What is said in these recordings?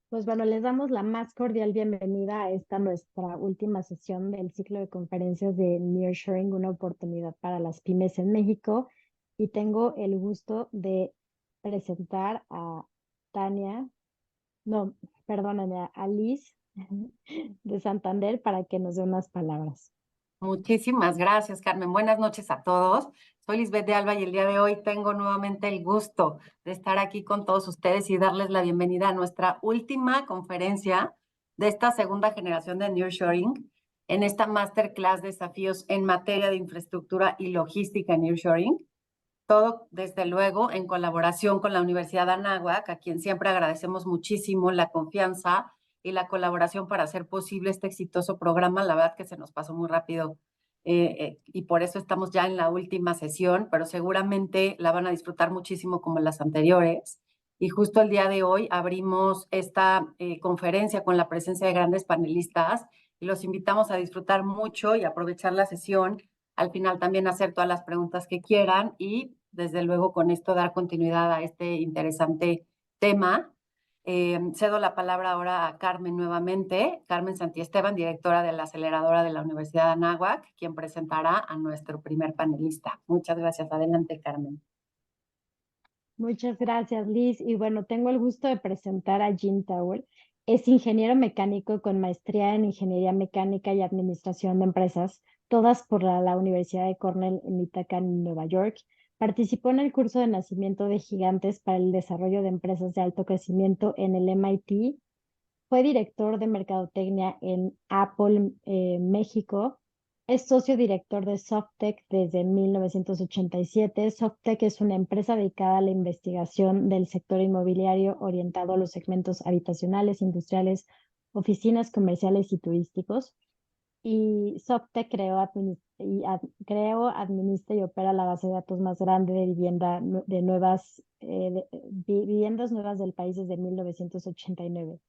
Pues bueno, les damos la más cordial bienvenida a esta nuestra última sesión del ciclo de conferencias de Nearshoring, una oportunidad para las pymes en México. Y tengo el gusto de presentar a Tania, no, perdóname, a Liz de Santander para que nos dé unas palabras. Muchísimas gracias, Carmen. Buenas noches a todos. Soy Lisbeth de Alba y el día de hoy tengo nuevamente el gusto de estar aquí con todos ustedes y darles la bienvenida a nuestra última conferencia de esta segunda generación de Nearshoring, en esta masterclass Desafíos en materia de infraestructura y logística en Nearshoring. Todo, desde luego, en colaboración con la Universidad de Anáhuac, a quien siempre agradecemos muchísimo la confianza y la colaboración para hacer posible este exitoso programa. La verdad que se nos pasó muy rápido y por eso estamos ya en la última sesión, pero seguramente la van a disfrutar muchísimo como las anteriores. Y justo el día de hoy abrimos esta conferencia con la presencia de grandes panelistas y los invitamos a disfrutar mucho y aprovechar la sesión. Al final también hacer todas las preguntas que quieran y desde luego con esto dar continuidad a este interesante tema. Cedo la palabra ahora a Carmen nuevamente, Carmen Santiesteban, directora de la aceleradora de la Universidad de Anáhuac, quien presentará a nuestro primer panelista. Muchas gracias. Adelante, Carmen. Muchas gracias, Liz. Y bueno, tengo el gusto de presentar a Jean Towell. Es ingeniero mecánico con maestría en Ingeniería Mecánica y Administración de Empresas, todas por la Universidad de Cornell en Ithaca, en Nueva York. Participó en el curso de nacimiento de gigantes para el desarrollo de empresas de alto crecimiento en el MIT. Fue director de mercadotecnia en Apple, México. Es socio director de Softec desde 1987. Softec es una empresa dedicada a la investigación del sector inmobiliario orientado a los segmentos habitacionales, industriales, oficinas comerciales y turísticos. Y Softec creó, administra y opera la base de datos más grande de viviendas nuevas del país desde 1989.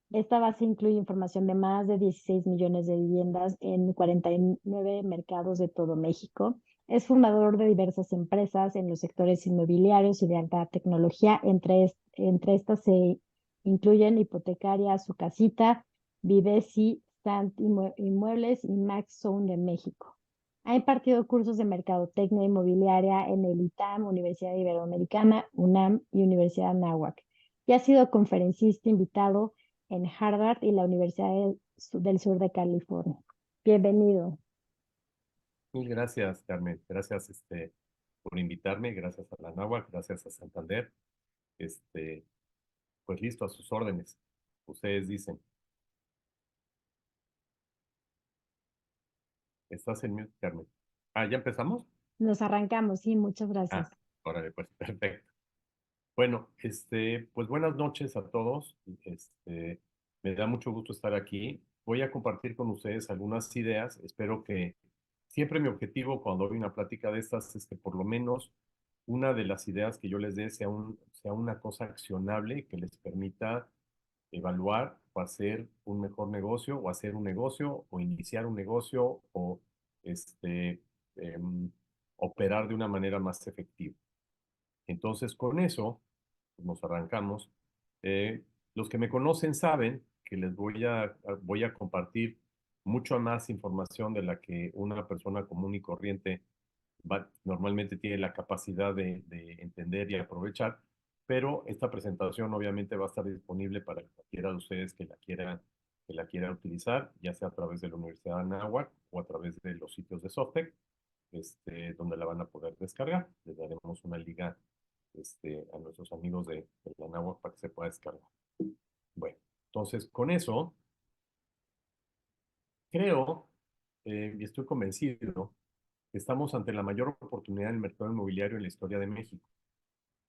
Esta base incluye información de más de 16 millones de viviendas en 49 mercados de todo México. Es fundador de diversas empresas en los sectores inmobiliarios y de alta tecnología. Entre estas se incluyen Hipotecaria Su Casita, Vivesi, Sant Inmuebles y Max Zone de México. Ha impartido cursos de mercadotecnia inmobiliaria en el ITAM, Universidad Iberoamericana, UNAM y Universidad Anáhuac. Y ha sido conferencista invitado en Harvard y la Universidad del Sur de California. Bienvenido. Mil gracias, Carmen. Gracias, por invitarme. Gracias a la Náhuatl, gracias a Santander. Pues listo, a sus órdenes. Ustedes dicen. ¿Estás en mute, Carmen? Ah, ¿ya empezamos? Nos arrancamos, sí, muchas gracias. Ah, órale, pues perfecto. Bueno, pues buenas noches a todos. Me da mucho gusto estar aquí. Voy a compartir con ustedes algunas ideas. Espero que siempre mi objetivo cuando doy una plática de estas es que por lo menos una de las ideas que yo les dé sea una cosa accionable que les permita evaluar o hacer un mejor negocio o hacer un negocio o iniciar un negocio o em, operar de una manera más efectiva. Entonces, con eso nos arrancamos. Los que me conocen saben que voy a compartir mucho más información de la que una persona común y corriente normalmente tiene la capacidad de entender y aprovechar, pero esta presentación obviamente va a estar disponible para cualquiera de ustedes que la quiera utilizar, ya sea a través de la Universidad de Anáhuac o a través de los sitios de Softec, donde la van a poder descargar. Les daremos una liga a nuestros amigos de la Anáhuac para que se pueda descargar. Bueno, entonces con eso creo y estoy convencido que estamos ante la mayor oportunidad en el mercado inmobiliario en la historia de México.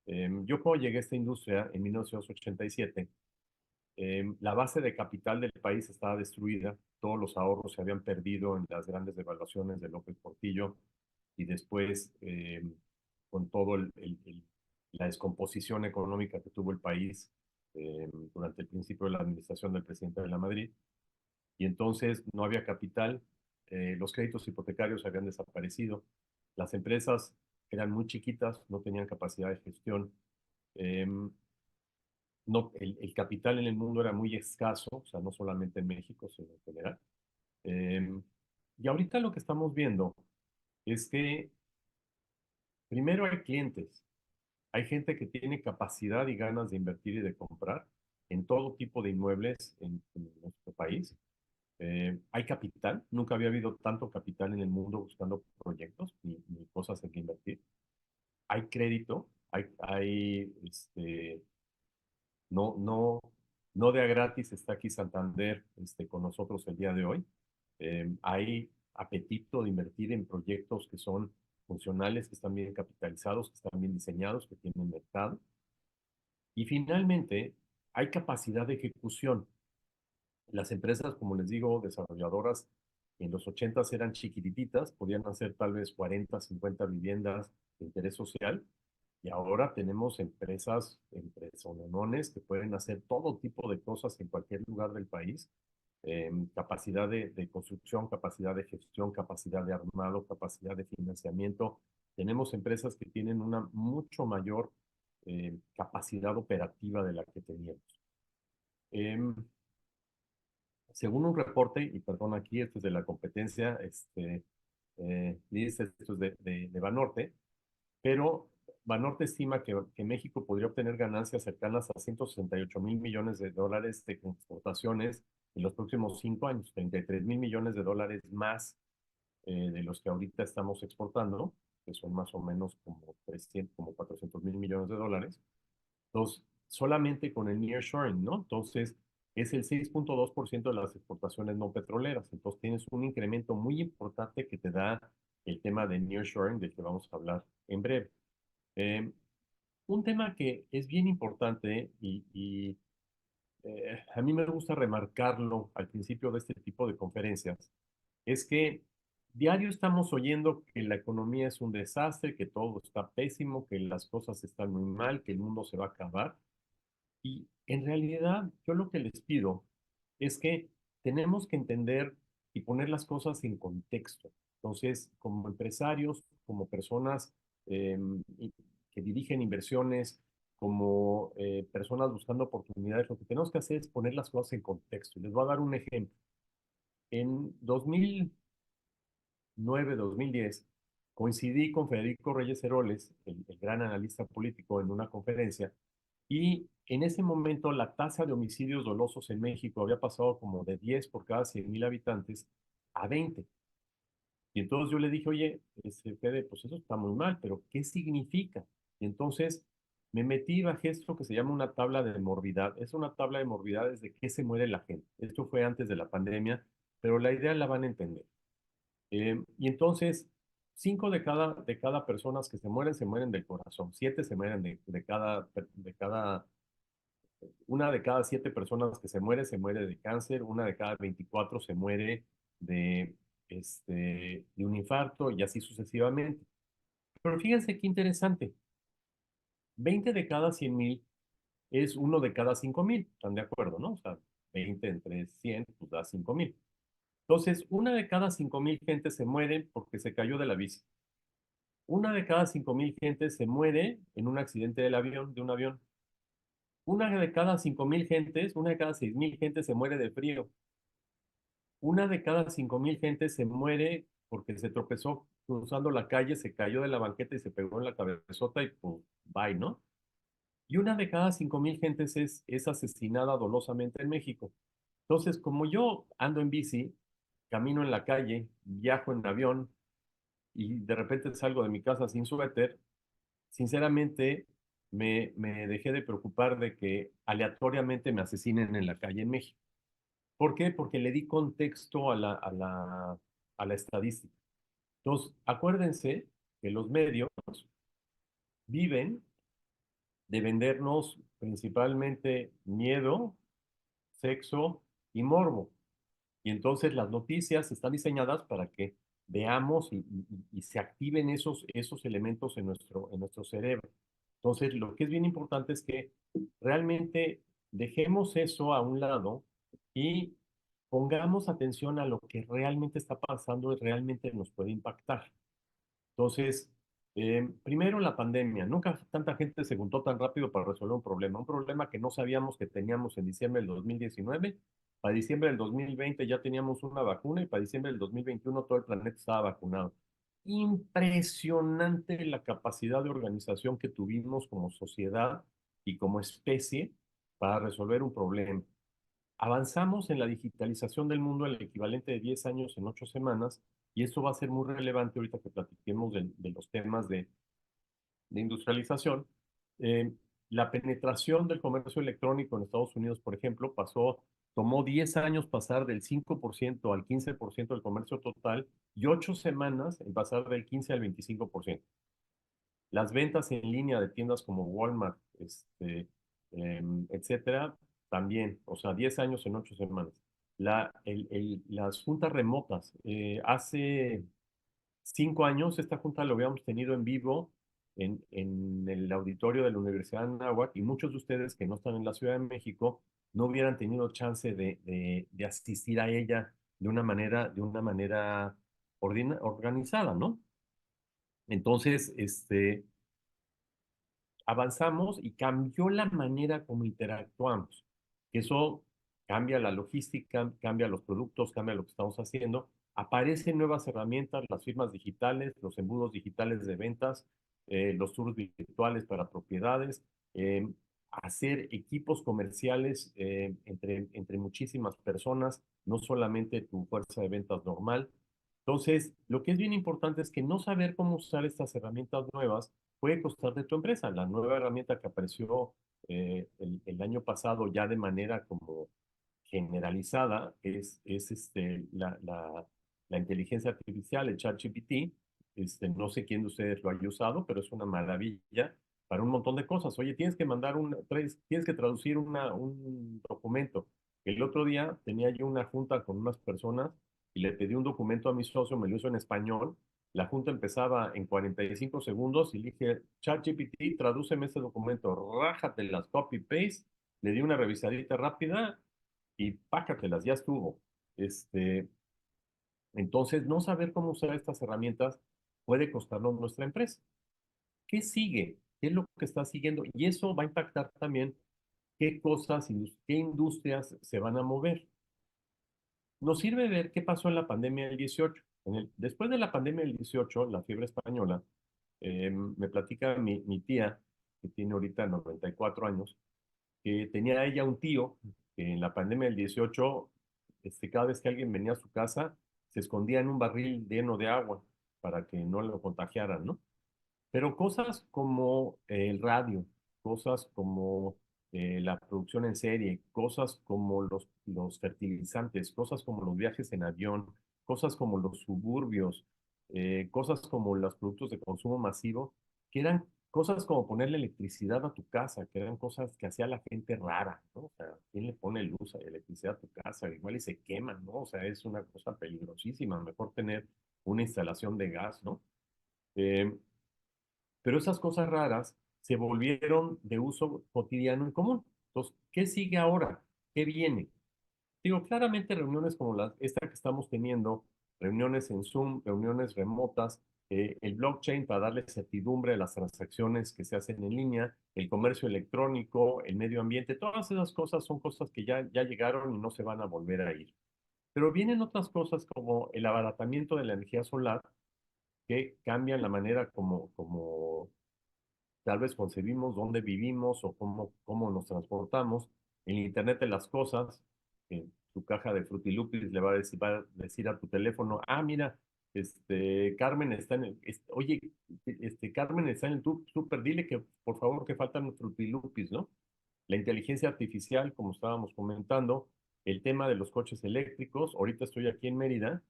Yo cuando llegué a esta industria en 1987, la base de capital del país estaba destruida, todos los ahorros se habían perdido en las grandes devaluaciones de López Portillo y después con todo la descomposición económica que tuvo el país durante el principio de la administración del presidente de la Madrid. Y entonces no había capital, los créditos hipotecarios habían desaparecido, las empresas eran muy chiquitas, no tenían capacidad de gestión. no, el capital en el mundo era muy escaso, o sea, no solamente en México, sino en general. Y ahorita lo que estamos viendo es que primero hay clientes, hay gente que tiene capacidad y ganas de invertir y de comprar en todo tipo de inmuebles en nuestro país. Hay capital, nunca había habido tanto capital en el mundo buscando proyectos ni cosas en que invertir. Hay crédito, no, no, no de a gratis está aquí Santander con nosotros el día de hoy. Hay apetito de invertir en proyectos que son funcionales, que están bien capitalizados, que están bien diseñados, que tienen mercado. Y finalmente, hay capacidad de ejecución. Las empresas, como les digo, desarrolladoras, en los 80s eran chiquititas, podían hacer tal vez 40, 50 viviendas de interés social, y ahora tenemos empresonones que pueden hacer todo tipo de cosas en cualquier lugar del país. Capacidad de construcción, capacidad de gestión, capacidad de armado, capacidad de financiamiento. Tenemos empresas que tienen una mucho mayor capacidad operativa de la que teníamos. Según un reporte, y perdón aquí, esto es de la competencia, dice, esto es de Banorte, pero Banorte estima que México podría obtener ganancias cercanas a 168 mil millones de dólares de exportaciones en los próximos 5 años, 33 mil millones de dólares más de los que ahorita estamos exportando, que son más o menos como 300, como 400 mil millones de dólares. Entonces, solamente con el nearshoring, ¿no? Entonces, es el 6.2% de las exportaciones no petroleras. Entonces, tienes un incremento muy importante que te da el tema de nearshoring, del que vamos a hablar en breve. Eh, un tema que es bien importante y a mí me gusta remarcarlo al principio de este tipo de conferencias, es que diario estamos oyendo que la economía es un desastre, que todo está pésimo, que las cosas están muy mal, que el mundo se va a acabar. Y en realidad, yo lo que les pido es que tenemos que entender y poner las cosas en contexto. Entonces, como empresarios, como personas eh, que dirigen inversiones, como personas buscando oportunidades, lo que tenemos que hacer es poner las cosas en contexto. Les voy a dar un ejemplo. En 2009, 2010, coincidí con Federico Reyes Heroles, el gran analista político, en una conferencia y en ese momento la tasa de homicidios dolosos en México había pasado como de 10 por cada 100,000 habitantes a 20. Y entonces yo le dije, oye, Fede, pues eso está muy mal, pero ¿qué significa? Y entonces me metí y bajé esto que se llama una tabla de morbidad. Es una tabla de morbidades de qué se muere la gente. Esto fue antes de la pandemia, pero la idea la van a entender. Y entonces, 5 de cada personas que se mueren del corazón. 7 se mueren una de cada 7 personas que se muere de cáncer, una de cada 24 se muere de, de un infarto y así sucesivamente. Pero fíjense qué interesante. 20 de cada 100,000 es uno de cada 5,000. ¿Están de acuerdo, no? O sea, 20 entre 100, pues da 5,000. Entonces, una de cada 5,000 gente se muere porque se cayó de la bici. Una de cada 5,000 gente se muere en un accidente de un avión. Una de cada 5,000 gentes, una de cada 6,000 gente se muere de frío. Una de cada 5,000 gentes se muere porque se tropezó cruzando la calle, se cayó de la banqueta y se pegó en la cabezota y pues, bye, ¿no? Y una de cada 5,000 gentes es asesinada dolosamente en México. Entonces, como yo ando en bici, camino en la calle, viajo en avión y de repente salgo de mi casa sin suéter, sinceramente me dejé de preocupar de que aleatoriamente me asesinen en la calle en México. ¿Por qué? Porque le di contexto a la estadística. Entonces, acuérdense que los medios viven de vendernos principalmente miedo, sexo y morbo. Y entonces las noticias están diseñadas para que veamos y se activen esos elementos en nuestro cerebro. Entonces, lo que es bien importante es que realmente dejemos eso a un lado y pongamos atención a lo que realmente está pasando y realmente nos puede impactar. Entonces, Primero, la pandemia. Nunca tanta gente se juntó tan rápido para resolver un problema que no sabíamos que teníamos en diciembre del 2019. Para diciembre del 2020 ya teníamos una vacuna y para diciembre del 2021 todo el planeta estaba vacunado. Impresionante la capacidad de organización que tuvimos como sociedad y como especie para resolver un problema. Avanzamos en la digitalización del mundo el equivalente de 10 años en 8 semanas, y esto va a ser muy relevante ahorita que platiquemos de los temas de industrialización. Eh, la penetración del comercio electrónico en Estados Unidos, por ejemplo, tomó 10 años pasar del 5% al 15% del comercio total y 8 semanas en pasar del 15 al 25%. Las ventas en línea de tiendas como Walmart, etcétera, también, o sea, 10 años en 8 semanas. Las juntas remotas, hace 5 años esta junta lo habíamos tenido en vivo en el auditorio de la Universidad de Anáhuac, y muchos de ustedes que no están en la Ciudad de México no hubieran tenido chance de asistir a ella de una manera organizada, ¿no? Entonces, avanzamos y cambió la manera como interactuamos. Eso cambia la logística, cambia los productos, cambia lo que estamos haciendo. Aparecen nuevas herramientas, las firmas digitales, los embudos digitales de ventas, los tours virtuales para propiedades, hacer equipos comerciales entre muchísimas personas, no solamente tu fuerza de ventas normal. Entonces, lo que es bien importante es que no saber cómo usar estas herramientas nuevas puede costar de tu empresa. La nueva herramienta que apareció el año pasado ya de manera como generalizada es la inteligencia artificial, el ChatGPT. No sé quién de ustedes lo haya usado, pero es una maravilla para un montón de cosas. Oye, tienes que traducir un documento. El otro día tenía yo una junta con unas personas y le pedí un documento a mi socio, me lo hizo en español. La junta empezaba en 45 segundos y le dije, ChatGPT, tradúceme este documento, rájatelas, copy-paste. Le di una revisadita rápida y pácatelas, ya estuvo. Este, entonces, no saber cómo usar estas herramientas puede costarnos nuestra empresa. ¿Qué sigue? ¿Qué es lo que está siguiendo? Y eso va a impactar también qué cosas, qué industrias se van a mover. Nos sirve ver qué pasó en la pandemia del 18. Después de la pandemia del 18, la fiebre española, me platica mi tía, que tiene ahorita 94 años, que tenía ella un tío que en la pandemia del 18, cada vez que alguien venía a su casa, se escondía en un barril lleno de agua para que no lo contagiaran, ¿no? Pero cosas como el radio, cosas como la producción en serie, cosas como los fertilizantes, cosas como los viajes en avión, cosas como los suburbios, cosas como los productos de consumo masivo, que eran cosas como ponerle electricidad a tu casa, que eran cosas que hacía la gente rara, ¿no? O sea, ¿quién le pone luz y electricidad a tu casa? Igual y se queman, ¿no? O sea, es una cosa peligrosísima, mejor tener una instalación de gas, ¿no? Eh, pero esas cosas raras se volvieron de uso cotidiano y común. Entonces, ¿qué sigue ahora? ¿Qué viene? Digo, claramente reuniones como esta que estamos teniendo, reuniones en Zoom, reuniones remotas, el blockchain para darle certidumbre a las transacciones que se hacen en línea, el comercio electrónico, el medio ambiente, todas esas cosas son cosas que ya llegaron y no se van a volver a ir. Pero vienen otras cosas como el abaratamiento de la energía solar, que cambian la manera como tal vez concebimos dónde vivimos o cómo nos transportamos. El Internet de las cosas, tu caja de Frutilupis le va a decir a tu teléfono, mira, Carmen está oye, Carmen está en el súper, dile que por favor que faltan Frutilupis, ¿no? La inteligencia artificial, como estábamos comentando, el tema de los coches eléctricos. Ahorita estoy aquí en Mérida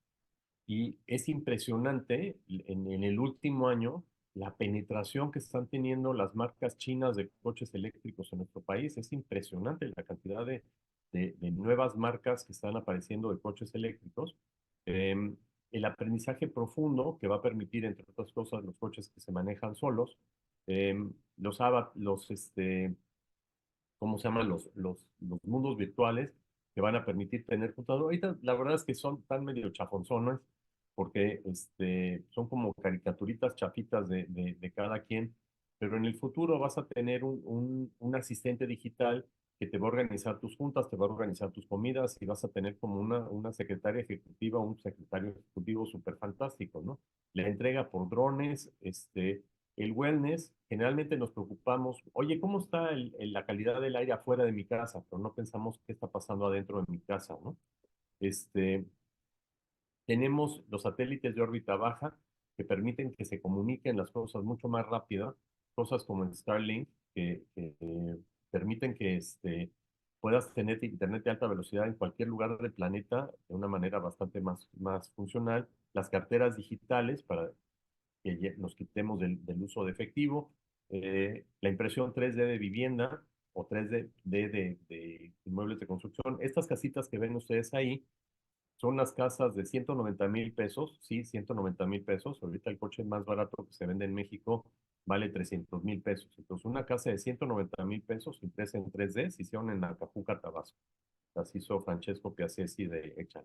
y es impresionante en el último año la penetración que están teniendo las marcas chinas de coches eléctricos en nuestro país. Es impresionante la cantidad de nuevas marcas que están apareciendo de coches eléctricos. Eh, el aprendizaje profundo que va a permitir, entre otras cosas, los coches que se manejan solos, eh, ¿cómo se llaman? Los mundos virtuales que van a permitir tener computador. Ahorita la verdad es que son tan medio chafonzones, porque son como caricaturitas chapitas de cada quien, pero en el futuro vas a tener un asistente digital que te va a organizar tus juntas, te va a organizar tus comidas y vas a tener como una secretaria ejecutiva, un secretario ejecutivo súper fantástico, ¿no? La entrega por drones, el wellness, generalmente nos preocupamos, oye, ¿cómo está la calidad del aire afuera de mi casa? Pero no pensamos qué está pasando adentro de mi casa, ¿no? Este, Tenemos los satélites de órbita baja que permiten que se comuniquen las cosas mucho más rápido, cosas como el Starlink, que permiten que puedas tener internet de alta velocidad en cualquier lugar del planeta de una manera bastante más funcional. Las carteras digitales para que nos quitemos del uso de efectivo, la impresión 3D de vivienda o 3D de inmuebles de construcción. Estas casitas que ven ustedes ahí son las casas de 190,000 pesos, sí, 190,000 pesos. Ahorita el coche más barato que se vende en México vale 300,000 pesos. Entonces, una casa de 190,000 pesos impresa en 3D se hicieron en Acapulco, Tabasco. Las hizo Francesco Piazzesi de Echan.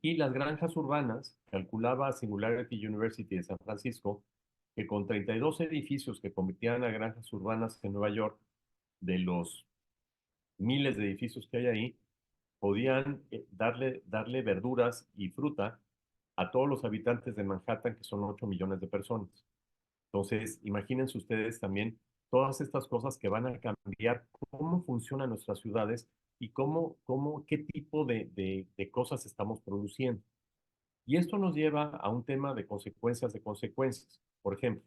Y las granjas urbanas, calculaba Singularity University de San Francisco, que con 32 edificios que convertían a granjas urbanas en Nueva York, de los miles de edificios que hay ahí, podían darle verduras y fruta a todos los habitantes de Manhattan, que son 8 millones de personas. Entonces, imagínense ustedes también todas estas cosas que van a cambiar cómo funcionan nuestras ciudades y qué tipo de cosas estamos produciendo. Y esto nos lleva a un tema de consecuencias de consecuencias. Por ejemplo,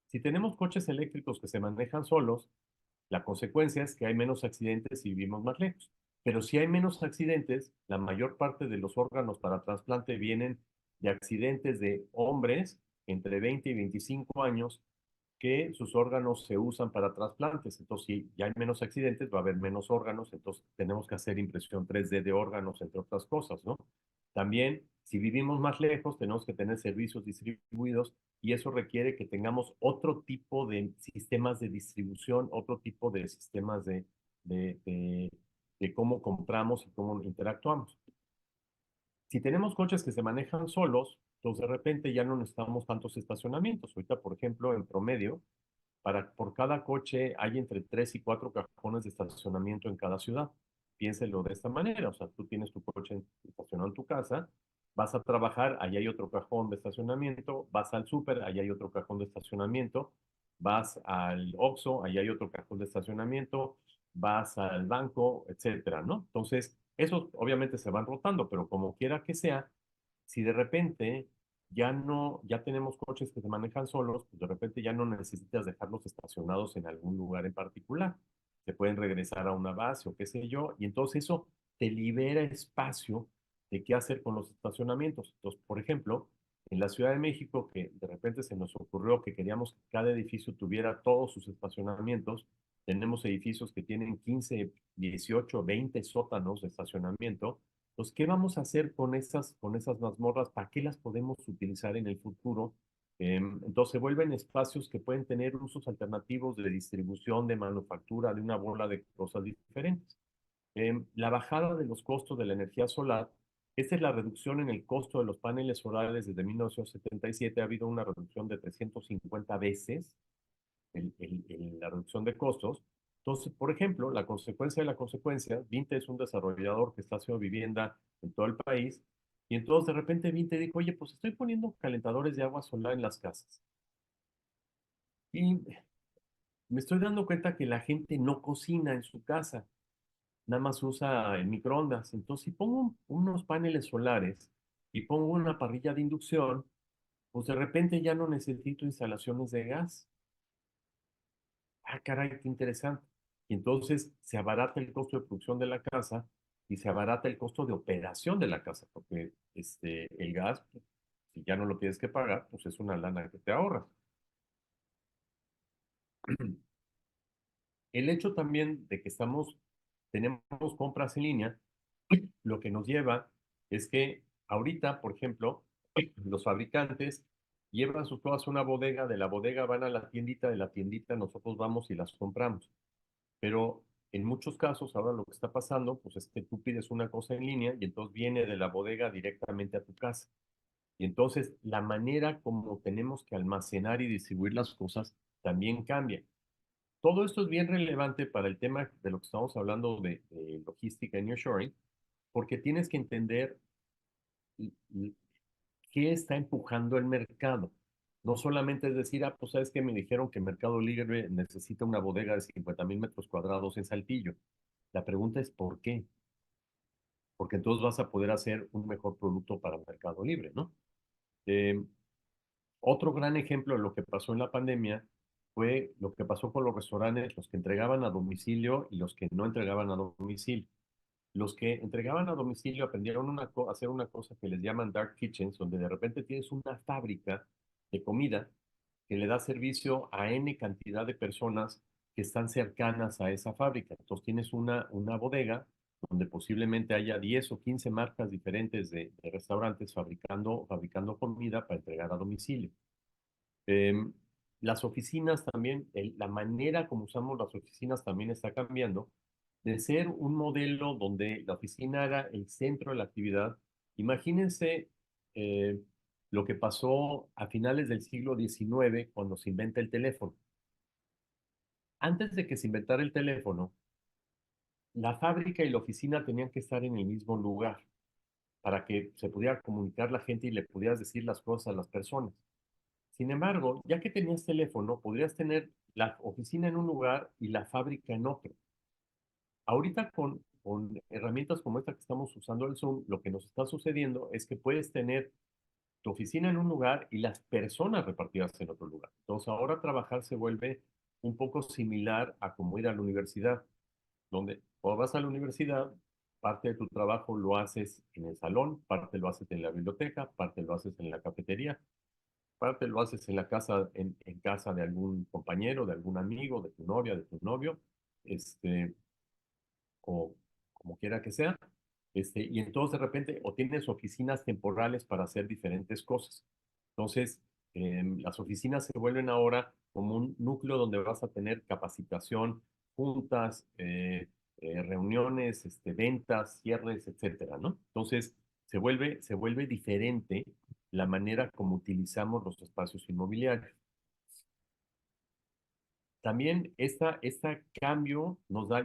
si tenemos coches eléctricos que se manejan solos, la consecuencia es que hay menos accidentes y vivimos más lejos. Pero si hay menos accidentes, la mayor parte de los órganos para trasplante vienen de accidentes de hombres entre 20 y 25 años que sus órganos se usan para trasplantes. Entonces, si ya hay menos accidentes, va a haber menos órganos, entonces tenemos que hacer impresión 3D de órganos, entre otras cosas, ¿no? También, si vivimos más lejos, tenemos que tener servicios distribuidos y eso requiere que tengamos otro tipo de sistemas de distribución, otro tipo de sistemas de, de, de cómo compramos y cómo interactuamos. Si tenemos coches que se manejan solos, entonces de repente ya no necesitamos tantos estacionamientos. Ahorita, por ejemplo, en promedio, por cada coche hay entre 3 y 4 cajones de estacionamiento en cada ciudad. Piénselo de esta manera, o sea, tú tienes tu coche estacionado en tu casa, vas a trabajar, ahí hay otro cajón de estacionamiento, vas al súper, ahí hay otro cajón de estacionamiento, vas al Oxxo, ahí hay otro cajón de estacionamiento, vas al banco, etcétera, ¿no? Entonces, esos obviamente se van rotando, pero como quiera que sea, si de repente ya tenemos coches que se manejan solos, pues de repente ya no necesitas dejarlos estacionados en algún lugar en particular. Se pueden regresar a una base o qué sé yo, y entonces eso te libera espacio de qué hacer con los estacionamientos. Entonces, por ejemplo, en la Ciudad de México, que de repente se nos ocurrió que queríamos que cada edificio tuviera todos sus estacionamientos, tenemos edificios que tienen 15, 18, 20 sótanos de estacionamiento. Entonces, ¿qué vamos a hacer con esas mazmorras? ¿Para qué las podemos utilizar en el futuro? Entonces, se vuelven espacios que pueden tener usos alternativos de distribución, de manufactura, de una bola de cosas diferentes. La bajada de los costos de la energía solar, esta es la reducción en el costo de los paneles solares desde 1977. Ha habido una reducción de 350 veces la reducción de costos. Entonces, por ejemplo, la consecuencia de la consecuencia, Vinte es un desarrollador que está haciendo vivienda en todo el país, y entonces de repente Vinte dijo, oye, pues estoy poniendo calentadores de agua solar en las casas. Y me estoy dando cuenta que la gente no cocina en su casa, nada más usa el microondas. Entonces, si pongo unos paneles solares y pongo una parrilla de inducción, pues de repente ya no necesito instalaciones de gas. Ah, caray, qué interesante. Y entonces se abarata el costo de producción de la casa y se abarata el costo de operación de la casa, porque el gas, pues, si ya no lo tienes que pagar, pues es una lana que te ahorras. El hecho también de que tenemos compras en línea, lo que nos lleva es que ahorita, por ejemplo, los fabricantes llevan sus cosas a una bodega, de la bodega van a la tiendita, de la tiendita nosotros vamos y las compramos. Pero en muchos casos, ahora lo que está pasando, pues es que tú pides una cosa en línea y entonces viene de la bodega directamente a tu casa. Y entonces la manera como tenemos que almacenar y distribuir las cosas también cambia. Todo esto es bien relevante para el tema de lo que estamos hablando de logística y nearshoring, porque tienes que entender qué está empujando el mercado. No solamente es decir, ah, pues sabes que me dijeron que Mercado Libre necesita una bodega de 50,000 metros cuadrados en Saltillo. La pregunta es ¿por qué? Porque entonces vas a poder hacer un mejor producto para Mercado Libre, ¿no? Eh, Otro gran ejemplo de lo que pasó en la pandemia fue lo que pasó con los restaurantes, los que entregaban a domicilio y los que no entregaban a domicilio. Los que entregaban a domicilio aprendieron a hacer una cosa que les llaman dark kitchens, donde de repente tienes una fábrica de comida que le da servicio a N cantidad de personas que están cercanas a esa fábrica. Entonces tienes una bodega donde posiblemente haya 10 o 15 marcas diferentes de restaurantes fabricando comida para entregar a domicilio. Em, las oficinas también, la manera como usamos las oficinas también está cambiando. De ser un modelo donde la oficina era el centro de la actividad, imagínense eh, lo que pasó a finales del siglo XIX cuando se inventa el teléfono. Antes de que se inventara el teléfono, la fábrica y la oficina tenían que estar en el mismo lugar para que se pudiera comunicar la gente y le pudieras decir las cosas a las personas. Sin embargo, ya que tenías teléfono, podrías tener la oficina en un lugar y la fábrica en otro. Ahorita con herramientas como esta que estamos usando el Zoom, lo que nos está sucediendo es que puedes tener tu oficina en un lugar y las personas repartidas en otro lugar. Entonces, ahora trabajar se vuelve un poco similar a como ir a la universidad, donde cuando vas a la universidad, parte de tu trabajo lo haces en el salón, parte lo haces en la biblioteca, parte lo haces en la cafetería, parte lo haces en la casa, en casa de algún compañero, de algún amigo, de tu novia, de tu novio, este, o como quiera que sea. Y entonces de repente, o tienes oficinas temporales para hacer diferentes cosas. Entonces, las oficinas se vuelven ahora como un núcleo donde vas a tener capacitación, juntas, reuniones, ventas, cierres, etcétera, ¿no? Entonces, se vuelve diferente la manera como utilizamos los espacios inmobiliarios. También este cambio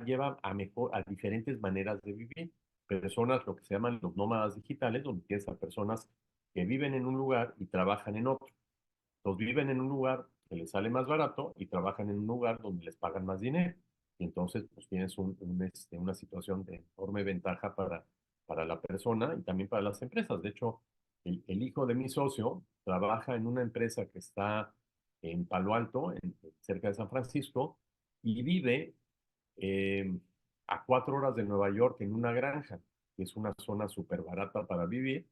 lleva a diferentes maneras de vivir. Personas, lo que se llaman los nómadas digitales, donde tienes a personas que viven en un lugar y trabajan en otro. Los viven en un lugar que les sale más barato y trabajan en un lugar donde les pagan más dinero. Y entonces, pues tienes una situación de enorme ventaja para la persona y también para las empresas. De hecho, el hijo de mi socio trabaja en una empresa que está en Palo Alto, cerca de San Francisco, y vive eh, a 4 horas de Nueva York en una granja, que es una zona súper barata para vivir.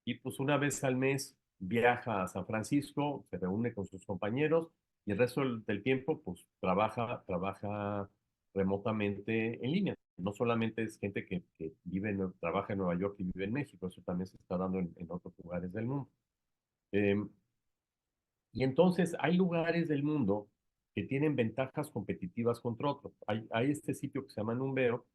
Y pues una vez al mes viaja a San Francisco, se reúne con sus compañeros y el resto del tiempo pues trabaja remotamente en línea. No solamente es gente que trabaja en Nueva York y vive en México, eso también se está dando en otros lugares del mundo. Eh, y entonces hay lugares del mundo que tienen ventajas competitivas contra otros. Hay este sitio que se llama Numbeo,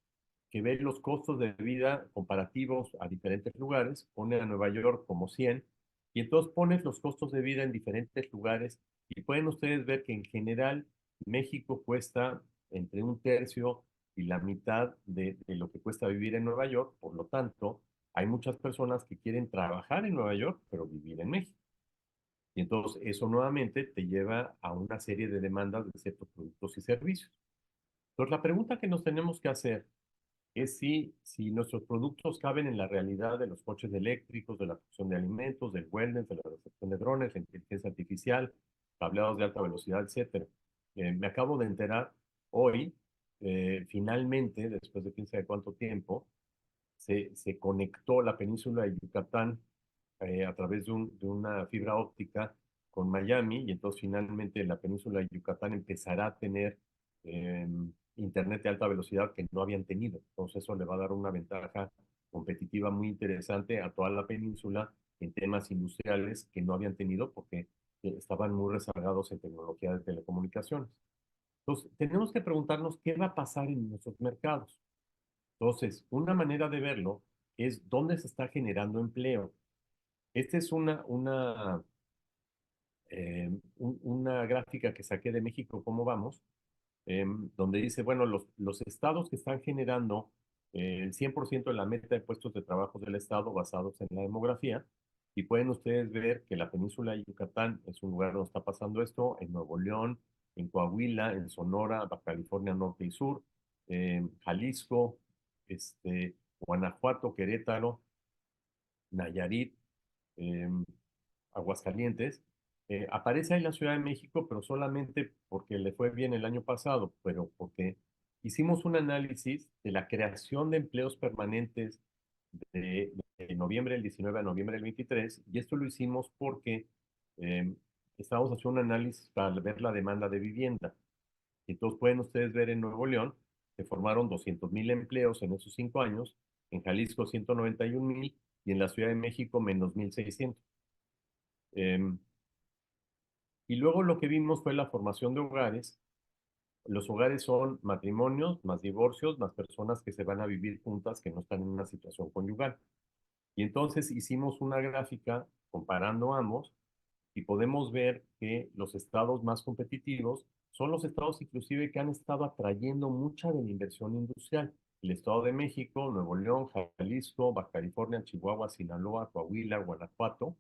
que ve los costos de vida comparativos a diferentes lugares, pone a Nueva York como 100, y entonces pones los costos de vida en diferentes lugares, y pueden ustedes ver que en general México cuesta entre un tercio y la mitad de lo que cuesta vivir en Nueva York. Por lo tanto, hay muchas personas que quieren trabajar en Nueva York, pero vivir en México. Y entonces eso nuevamente te lleva a una serie de demandas de ciertos productos y servicios. Entonces la pregunta que nos tenemos que hacer es si nuestros productos caben en la realidad de los coches eléctricos, de la producción de alimentos, del wellness, de la recepción de drones, la inteligencia artificial, cableados de alta velocidad, etcétera. Me acabo de enterar hoy, finalmente, después de quién sabe cuánto tiempo, se conectó la península de Yucatán a través de una fibra óptica con Miami, y entonces finalmente la península de Yucatán empezará a tener eh, internet de alta velocidad que no habían tenido. Entonces eso le va a dar una ventaja competitiva muy interesante a toda la península en temas industriales que no habían tenido porque estaban muy rezagados en tecnología de telecomunicaciones. Entonces, tenemos que preguntarnos qué va a pasar en nuestros mercados. Entonces, una manera de verlo es dónde se está generando empleo. Esta es una gráfica que saqué de México, ¿cómo vamos? Donde dice, bueno, los estados que están generando el 100% de la meta de puestos de trabajo del estado basados en la demografía, y pueden ustedes ver que la península de Yucatán es un lugar donde está pasando esto, en Nuevo León, en Coahuila, en Sonora, Baja California Norte y Sur, Jalisco, Guanajuato, Querétaro, Nayarit, em, Aguascalientes. Aparece ahí la Ciudad de México, pero solamente porque le fue bien el año pasado, pero porque hicimos un análisis de la creación de empleos permanentes de noviembre del 19 a noviembre del 23, y esto lo hicimos porque eh, estábamos haciendo un análisis para ver la demanda de vivienda. Entonces pueden ustedes ver en Nuevo León que formaron 200,000 empleos en esos 5 años, en Jalisco 191,000 y en la Ciudad de México menos 1,600. Y luego lo que vimos fue la formación de hogares. Los hogares son matrimonios, más divorcios, más personas que se van a vivir juntas que no están en una situación conyugal. Y entonces hicimos una gráfica comparando ambos y podemos ver que los estados más competitivos son los estados inclusive que han estado atrayendo mucha de la inversión industrial. El Estado de México, Nuevo León, Jalisco, Baja California, Chihuahua, Sinaloa, Coahuila, Guanajuato,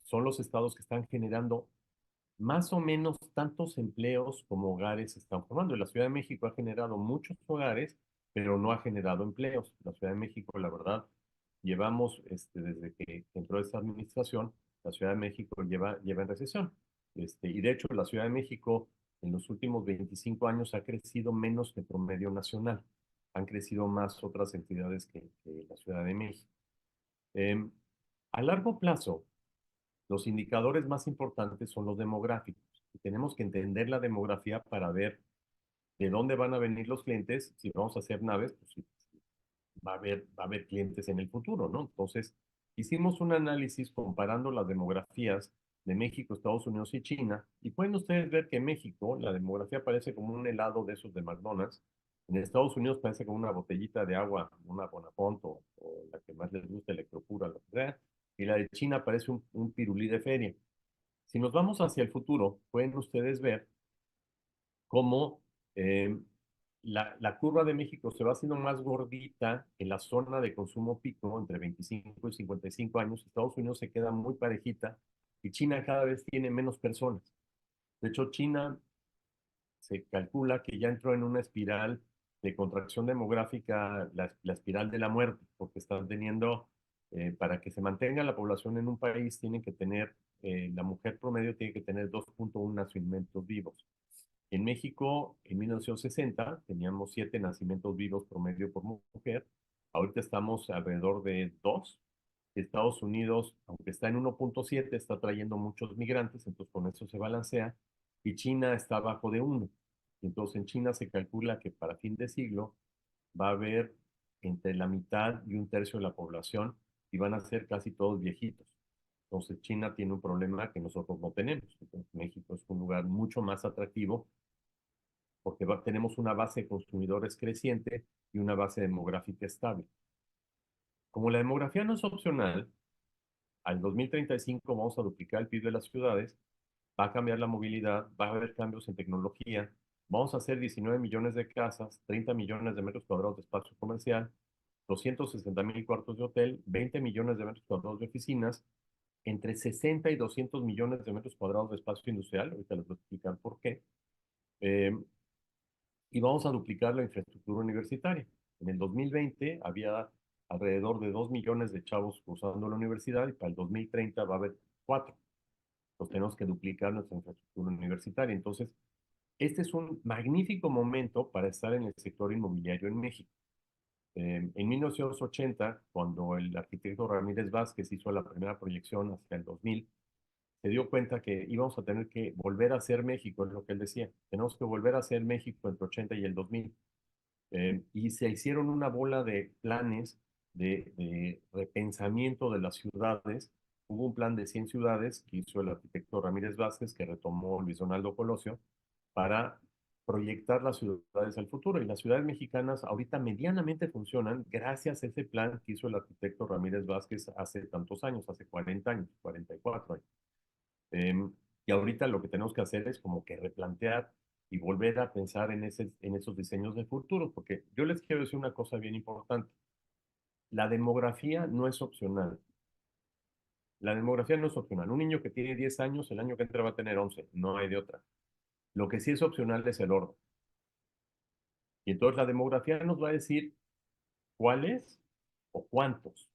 son los estados que están generando más o menos tantos empleos como hogares se están formando. Y la Ciudad de México ha generado muchos hogares, pero no ha generado empleos. La Ciudad de México, la verdad, llevamos, desde que entró esta administración, la Ciudad de México lleva en recesión. Y de hecho, la Ciudad de México en los últimos 25 años ha crecido menos que el promedio nacional. Han crecido más otras entidades que la Ciudad de México. Em, a largo plazo, los indicadores más importantes son los demográficos. Y tenemos que entender la demografía para ver de dónde van a venir los clientes. Si vamos a hacer naves, pues sí, va a haber clientes en el futuro, ¿no? Entonces, hicimos un análisis comparando las demografías de México, Estados Unidos y China. Y pueden ustedes ver que en México la demografía parece como un helado de esos de McDonald's. En Estados Unidos parece como una botellita de agua, una Bonafont o la que más les gusta, Electropura, lo que sea. Y la de China parece un pirulí de feria. Si nos vamos hacia el futuro, pueden ustedes ver cómo la curva de México se va haciendo más gordita en la zona de consumo pico entre 25 y 55 años. Estados Unidos se queda muy parejita y China cada vez tiene menos personas. De hecho, China se calcula que ya entró en una espiral de contracción demográfica, la espiral de la muerte, porque están teniendo, para que se mantenga la población en un país, tienen que tener, la mujer promedio tiene que tener 2.1 nacimientos vivos. En México, en 1960, teníamos 7 nacimientos vivos promedio por mujer. Ahorita estamos alrededor de 2. Estados Unidos, aunque está en 1.7, está trayendo muchos migrantes, entonces con eso se balancea. Y China está abajo de 1. Entonces en China se calcula que para fin de siglo va a haber entre la mitad y un tercio de la población y van a ser casi todos viejitos. Entonces China tiene un problema que nosotros no tenemos. Entonces, México es un lugar mucho más atractivo porque tenemos una base de consumidores creciente y una base demográfica estable. Como la demografía no es opcional, al 2035 vamos a duplicar el PIB de las ciudades, va a cambiar la movilidad, va a haber cambios en tecnología, vamos a hacer 19 millones de casas, 30 millones de metros cuadrados de espacio comercial, 260,000 cuartos de hotel, 20 millones de metros cuadrados de oficinas, entre 60 y 200 millones de metros cuadrados de espacio industrial, ahorita les voy a explicar por qué, eh, y vamos a duplicar la infraestructura universitaria. En el 2020 había alrededor de 2 millones de chavos cursando la universidad y para el 2030 va a haber 4. Entonces tenemos que duplicar nuestra infraestructura universitaria. Entonces, este es un magnífico momento para estar en el sector inmobiliario en México. En 1980, cuando el arquitecto Ramírez Vázquez hizo la primera proyección hacia el 2000, se dio cuenta que íbamos a tener que volver a ser México, es lo que él decía. Tenemos que volver a ser México entre 80 y el 2000. Y se hicieron una bola de planes de repensamiento de las ciudades. Hubo un plan de 100 ciudades que hizo el arquitecto Ramírez Vázquez, que retomó Luis Donaldo Colosio, para proyectar las ciudades al futuro. Y las ciudades mexicanas ahorita medianamente funcionan gracias a ese plan que hizo el arquitecto Ramírez Vázquez hace tantos años, hace 40 años, 44 años. Y ahorita lo que tenemos que hacer es como que replantear y volver a pensar en esos diseños de futuro, porque yo les quiero decir una cosa bien importante. La demografía no es opcional. La demografía no es opcional. Un niño que tiene 10 años, el año que entra va a tener 11. No hay de otra. Lo que sí es opcional es el orden. Y entonces la demografía nos va a decir cuáles o cuántos.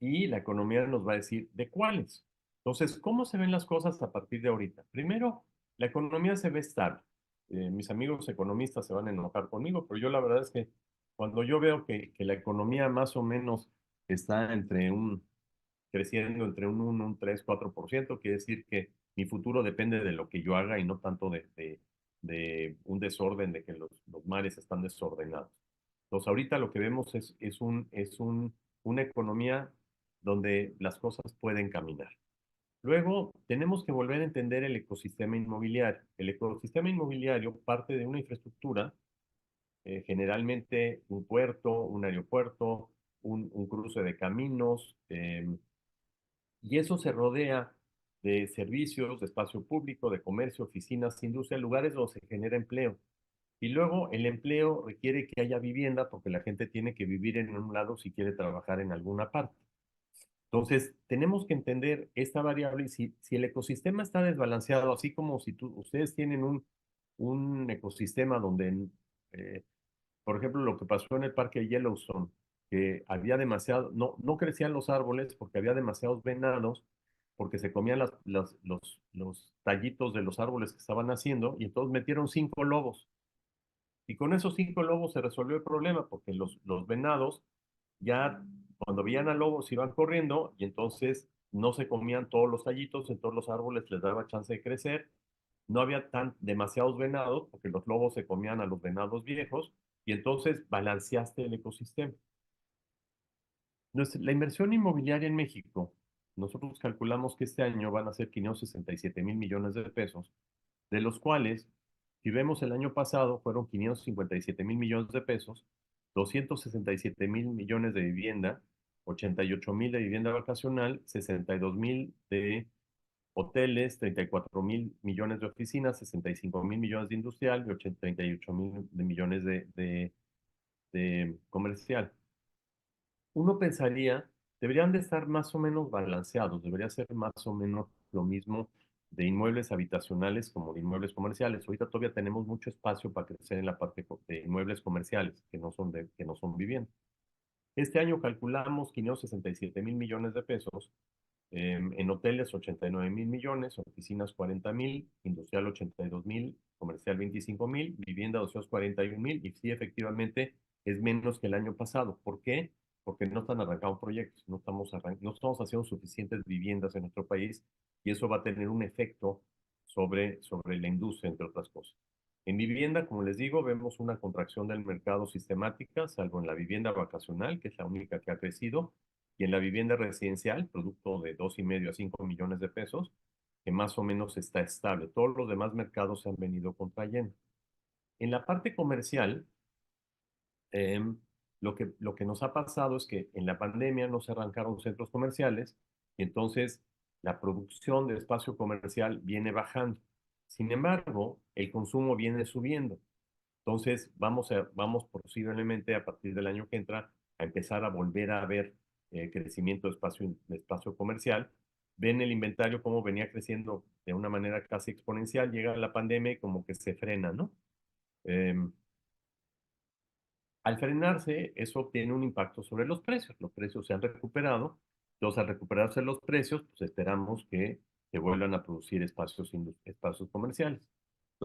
Y la economía nos va a decir de cuáles. Entonces, ¿cómo se ven las cosas a partir de ahorita? Primero, la economía se ve estable. Mis amigos economistas se van a enojar conmigo, pero yo la verdad es que cuando yo veo que la economía más o menos está creciendo entre un 1, un 3, 4%, quiere decir que mi futuro depende de lo que yo haga y no tanto de un desorden, de que los mares están desordenados. Entonces, ahorita lo que vemos una economía donde las cosas pueden caminar. Luego, tenemos que volver a entender el ecosistema inmobiliario. El ecosistema inmobiliario parte de una infraestructura, generalmente un puerto, un aeropuerto, un cruce de caminos, y eso se rodea de servicios, de espacio público, de comercio, oficinas, industria, lugares donde se genera empleo. Y luego el empleo requiere que haya vivienda porque la gente tiene que vivir en un lado si quiere trabajar en alguna parte. Entonces, tenemos que entender esta variable y si el ecosistema está desbalanceado, así como si ustedes tienen un ecosistema donde, eh, por ejemplo, lo que pasó en el parque Yellowstone, que había demasiado, no crecían los árboles porque había demasiados venados, porque se comían los tallitos de los árboles que estaban haciendo, y entonces metieron 5 lobos. Y con esos 5 lobos se resolvió el problema, porque los venados ya cuando veían al lobo se iban corriendo y entonces no se comían todos los tallitos, en todos los árboles les daba chance de crecer. No había demasiados venados, porque los lobos se comían a los venados viejos, y entonces balanceaste el ecosistema. La inversión inmobiliaria en México, nosotros calculamos que este año van a ser 567 mil millones de pesos, de los cuales, si vemos el año pasado, fueron 557 mil millones de pesos, 267 mil millones de vivienda, 88 mil de vivienda vacacional, 62 mil de hoteles, 34 mil millones de oficinas, 65 mil millones de industrial y 38 mil de millones de comercial. Uno pensaría, deberían de estar más o menos balanceados, debería ser más o menos lo mismo de inmuebles habitacionales como de inmuebles comerciales. Ahorita todavía tenemos mucho espacio para crecer en la parte de inmuebles comerciales, que no son viviendas. Este año calculamos 567 mil millones de pesos, en hoteles 89 mil millones, oficinas 40 mil, industrial 82 mil, comercial 25 mil, vivienda 241 mil, y sí, efectivamente es menos que el año pasado. ¿Por qué? Porque no están arrancando proyectos, no estamos haciendo suficientes viviendas en nuestro país, y eso va a tener un efecto sobre la industria, entre otras cosas. En vivienda, como les digo, vemos una contracción del mercado sistemática, salvo en la vivienda vacacional, que es la única que ha crecido, y en la vivienda residencial, producto de 2,5 a 5 millones de pesos, que más o menos está estable. Todos los demás mercados se han venido contrayendo. En la parte comercial, lo que nos ha pasado es que en la pandemia no se arrancaron centros comerciales y entonces la producción de espacio comercial viene bajando. Sin embargo, el consumo viene subiendo. Entonces, vamos posiblemente a partir del año que entra a empezar a volver a ver crecimiento de espacio comercial. Ven el inventario cómo venía creciendo de una manera casi exponencial, llega la pandemia y como que se frena, ¿no? Em, Al frenarse, eso tiene un impacto sobre los precios. Los precios se han recuperado. Entonces, al recuperarse los precios, pues esperamos que se vuelvan a producir espacios comerciales.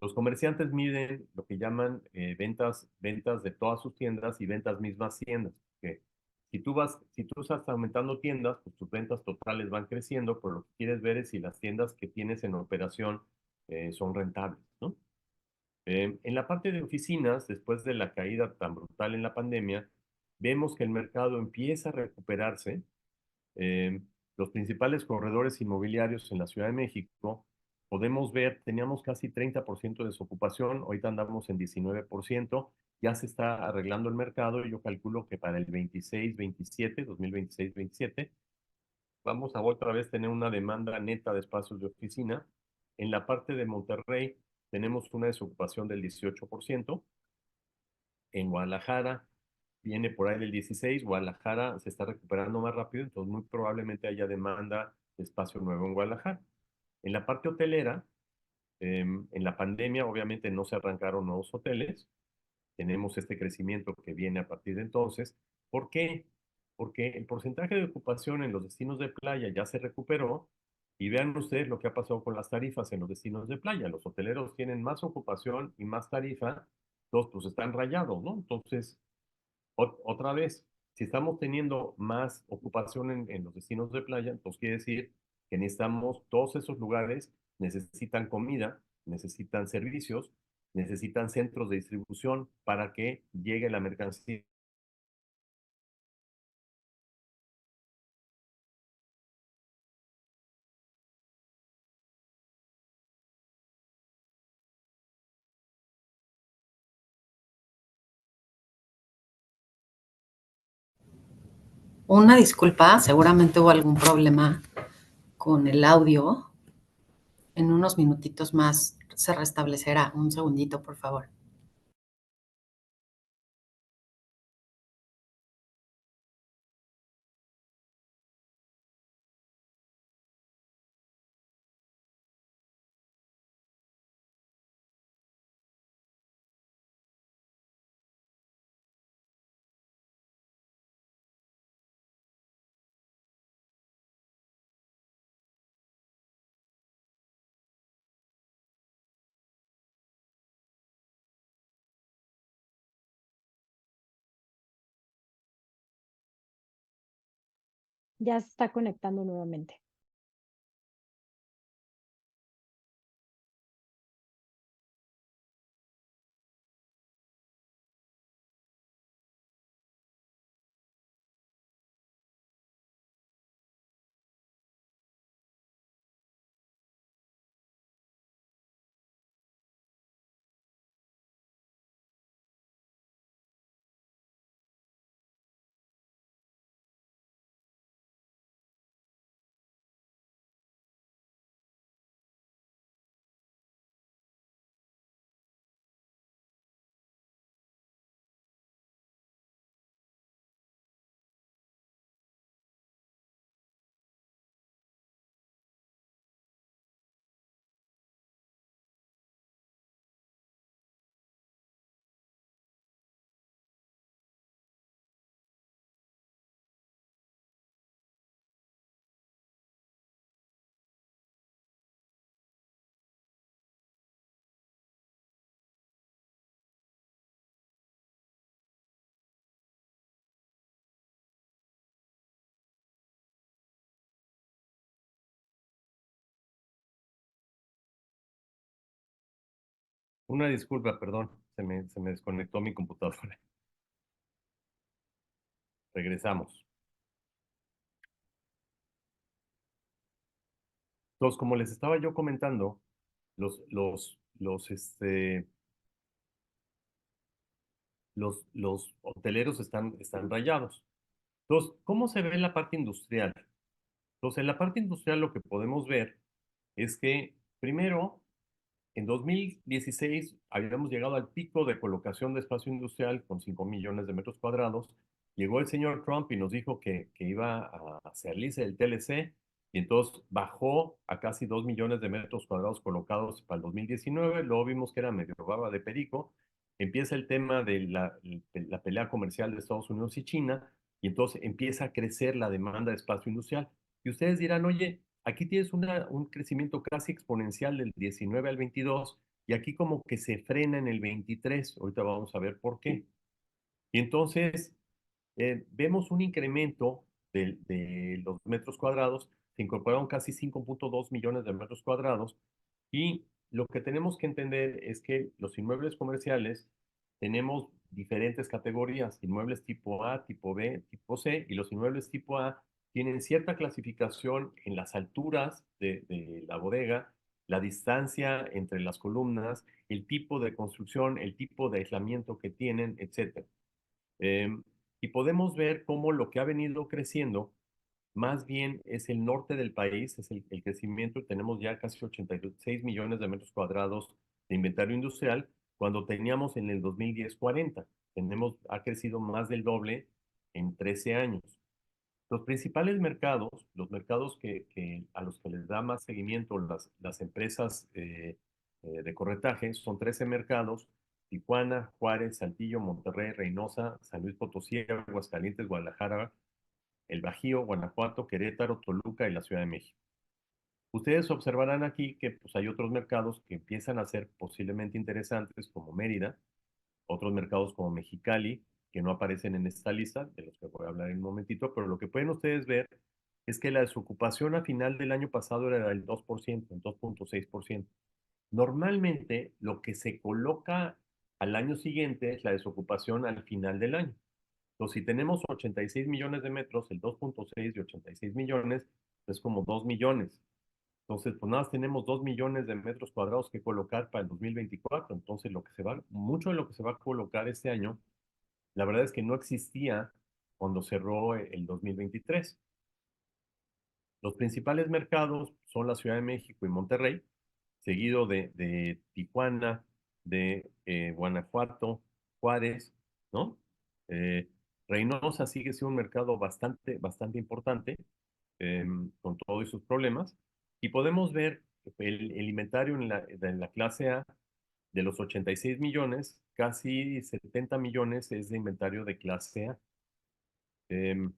Los comerciantes miden lo que llaman ventas de todas sus tiendas y ventas mismas tiendas. Que si tú estás aumentando tiendas, pues tus ventas totales van creciendo, pero lo que quieres ver es si las tiendas que tienes en operación son rentables, ¿no? En la parte de oficinas, después de la caída tan brutal en la pandemia, vemos que el mercado empieza a recuperarse. Los principales corredores inmobiliarios en la Ciudad de México podemos ver, teníamos casi 30% de desocupación, ahorita andamos en 19%, ya se está arreglando el mercado y yo calculo que para el 26-27, 2026-27, vamos a otra vez tener una demanda neta de espacios de oficina. En la parte de Monterrey tenemos una desocupación del 18%. En Guadalajara viene por ahí del 16%. Guadalajara se está recuperando más rápido, entonces muy probablemente haya demanda de espacio nuevo en Guadalajara. En la parte hotelera, en la pandemia obviamente no se arrancaron nuevos hoteles. Tenemos este crecimiento que viene a partir de entonces. ¿Por qué? Porque el porcentaje de ocupación en los destinos de playa ya se recuperó y vean ustedes lo que ha pasado con las tarifas en los destinos de playa. Los hoteleros tienen más ocupación y más tarifa, todos pues están rayados, ¿no? Entonces, otra vez, si estamos teniendo más ocupación en los destinos de playa, entonces quiere decir que necesitamos, todos esos lugares necesitan comida, necesitan servicios, necesitan centros de distribución para que llegue la mercancía. Una disculpa, seguramente hubo algún problema con el audio. En unos minutitos más se restablecerá. Un segundito, por favor. Ya se está conectando nuevamente. Una disculpa, perdón, se me desconectó mi computadora. Regresamos. Entonces, como les estaba yo comentando, los hoteleros están rayados. Entonces, ¿cómo se ve en la parte industrial? Entonces, en la parte industrial lo que podemos ver es que, primero, en 2016 habíamos llegado al pico de colocación de espacio industrial con 5 millones de metros cuadrados. Llegó el señor Trump y nos dijo que iba a salirse del TLC y entonces bajó a casi 2 millones de metros cuadrados colocados para el 2019. Luego vimos que era medio baba de perico. Empieza el tema de la pelea comercial de Estados Unidos y China y entonces empieza a crecer la demanda de espacio industrial. Y ustedes dirán, oye, aquí tienes un crecimiento casi exponencial del 19 al 22 y aquí como que se frena en el 23. Ahorita vamos a ver por qué. Y entonces vemos un incremento de los metros cuadrados, se incorporaron casi 5.2 millones de metros cuadrados y lo que tenemos que entender es que los inmuebles comerciales tenemos diferentes categorías, inmuebles tipo A, tipo B, tipo C, y los inmuebles tipo A tienen cierta clasificación en las alturas de la bodega la distancia entre las columnas, el tipo de construcción, el tipo de aislamiento que tienen, etcétera. Y podemos ver cómo lo que ha venido creciendo más bien es el norte del país, es el crecimiento. Tenemos ya casi 86 millones de metros cuadrados de inventario industrial, cuando teníamos en el 2010 40. Ha crecido más del doble en 13 años. Los principales mercados, los mercados a los que les da más seguimiento las empresas de corretaje, son 13 mercados: Tijuana, Juárez, Saltillo, Monterrey, Reynosa, San Luis Potosí, Aguascalientes, Guadalajara, el Bajío, Guanajuato, Querétaro, Toluca y la Ciudad de México. Ustedes observarán aquí que pues, hay otros mercados que empiezan a ser posiblemente interesantes, como Mérida, otros mercados como Mexicali, que no aparecen en esta lista, de los que voy a hablar en un momentito, pero lo que pueden ustedes ver es que la desocupación a final del año pasado era del 2%, el 2.6%. Normalmente, lo que se coloca al año siguiente es la desocupación al final del año. Entonces, si tenemos 86 millones de metros, el 2.6 de 86 millones es como 2 millones. Entonces, pues nada más tenemos 2 millones de metros cuadrados que colocar para el 2024. Entonces, mucho de lo que se va a colocar este año, la verdad es que no existía cuando cerró el 2023. Los principales mercados son la Ciudad de México y Monterrey, seguido de Tijuana, de Guanajuato, Juárez, ¿no? Eh, Reynosa sigue siendo un mercado bastante importante, con todos sus problemas. Y podemos ver el inventario en la clase A. De los 86 millones, casi 70 millones es de inventario de clase A. Em,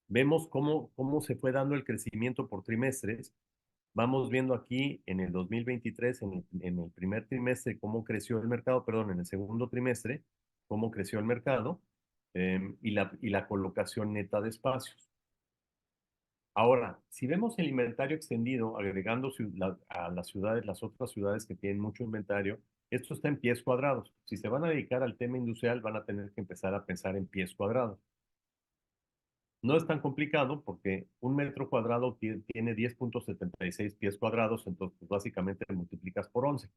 Vemos cómo se fue dando el crecimiento por trimestres. Vamos viendo aquí en el 2023, en el primer trimestre, cómo creció el mercado, perdón, en el segundo trimestre, cómo creció el mercado, y la colocación neta de espacios. Ahora, si vemos el inventario extendido, agregando a las ciudades, las otras ciudades que tienen mucho inventario, esto está en pies cuadrados. Si se van a dedicar al tema industrial, van a tener que empezar a pensar en pies cuadrados. No es tan complicado porque un metro cuadrado tiene 10.76 pies cuadrados, entonces pues, básicamente multiplicas por 11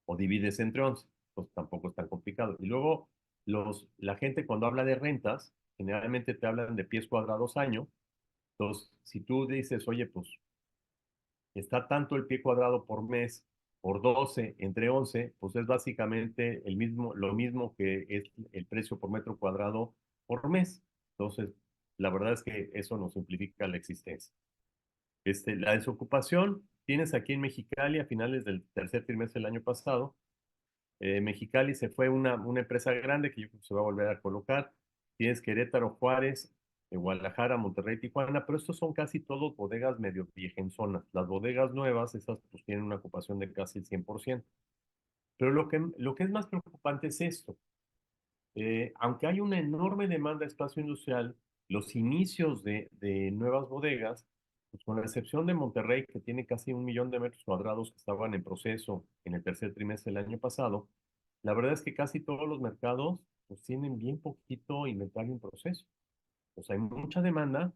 o divides entre 11, pues tampoco es tan complicado. Y luego la gente cuando habla de rentas, generalmente te hablan de pies cuadrados año. Entonces, si tú dices, oye, pues está tanto el pie cuadrado por mes, por 12 entre 11, pues es básicamente lo mismo que es el precio por metro cuadrado por mes. Entonces, la verdad es que eso nos simplifica la existencia. La desocupación, tienes aquí en Mexicali a finales del tercer trimestre del año pasado. Mexicali se fue una empresa grande que yo creo que se va a volver a colocar. Tienes Querétaro, Juárez, Guadalajara, Monterrey, Tijuana, pero estos son casi todos bodegas medio viejenzonas. Las bodegas nuevas, esas pues tienen una ocupación de casi el 100%. Pero lo que es más preocupante es esto. Aunque hay una enorme demanda de espacio industrial, los inicios de nuevas bodegas, pues con la excepción de Monterrey, que tiene casi 1 millón de metros cuadrados que estaban en proceso en el tercer trimestre del año pasado, la verdad es que casi todos los mercados pues tienen bien poquito inventario en proceso. O sea, hay mucha demanda,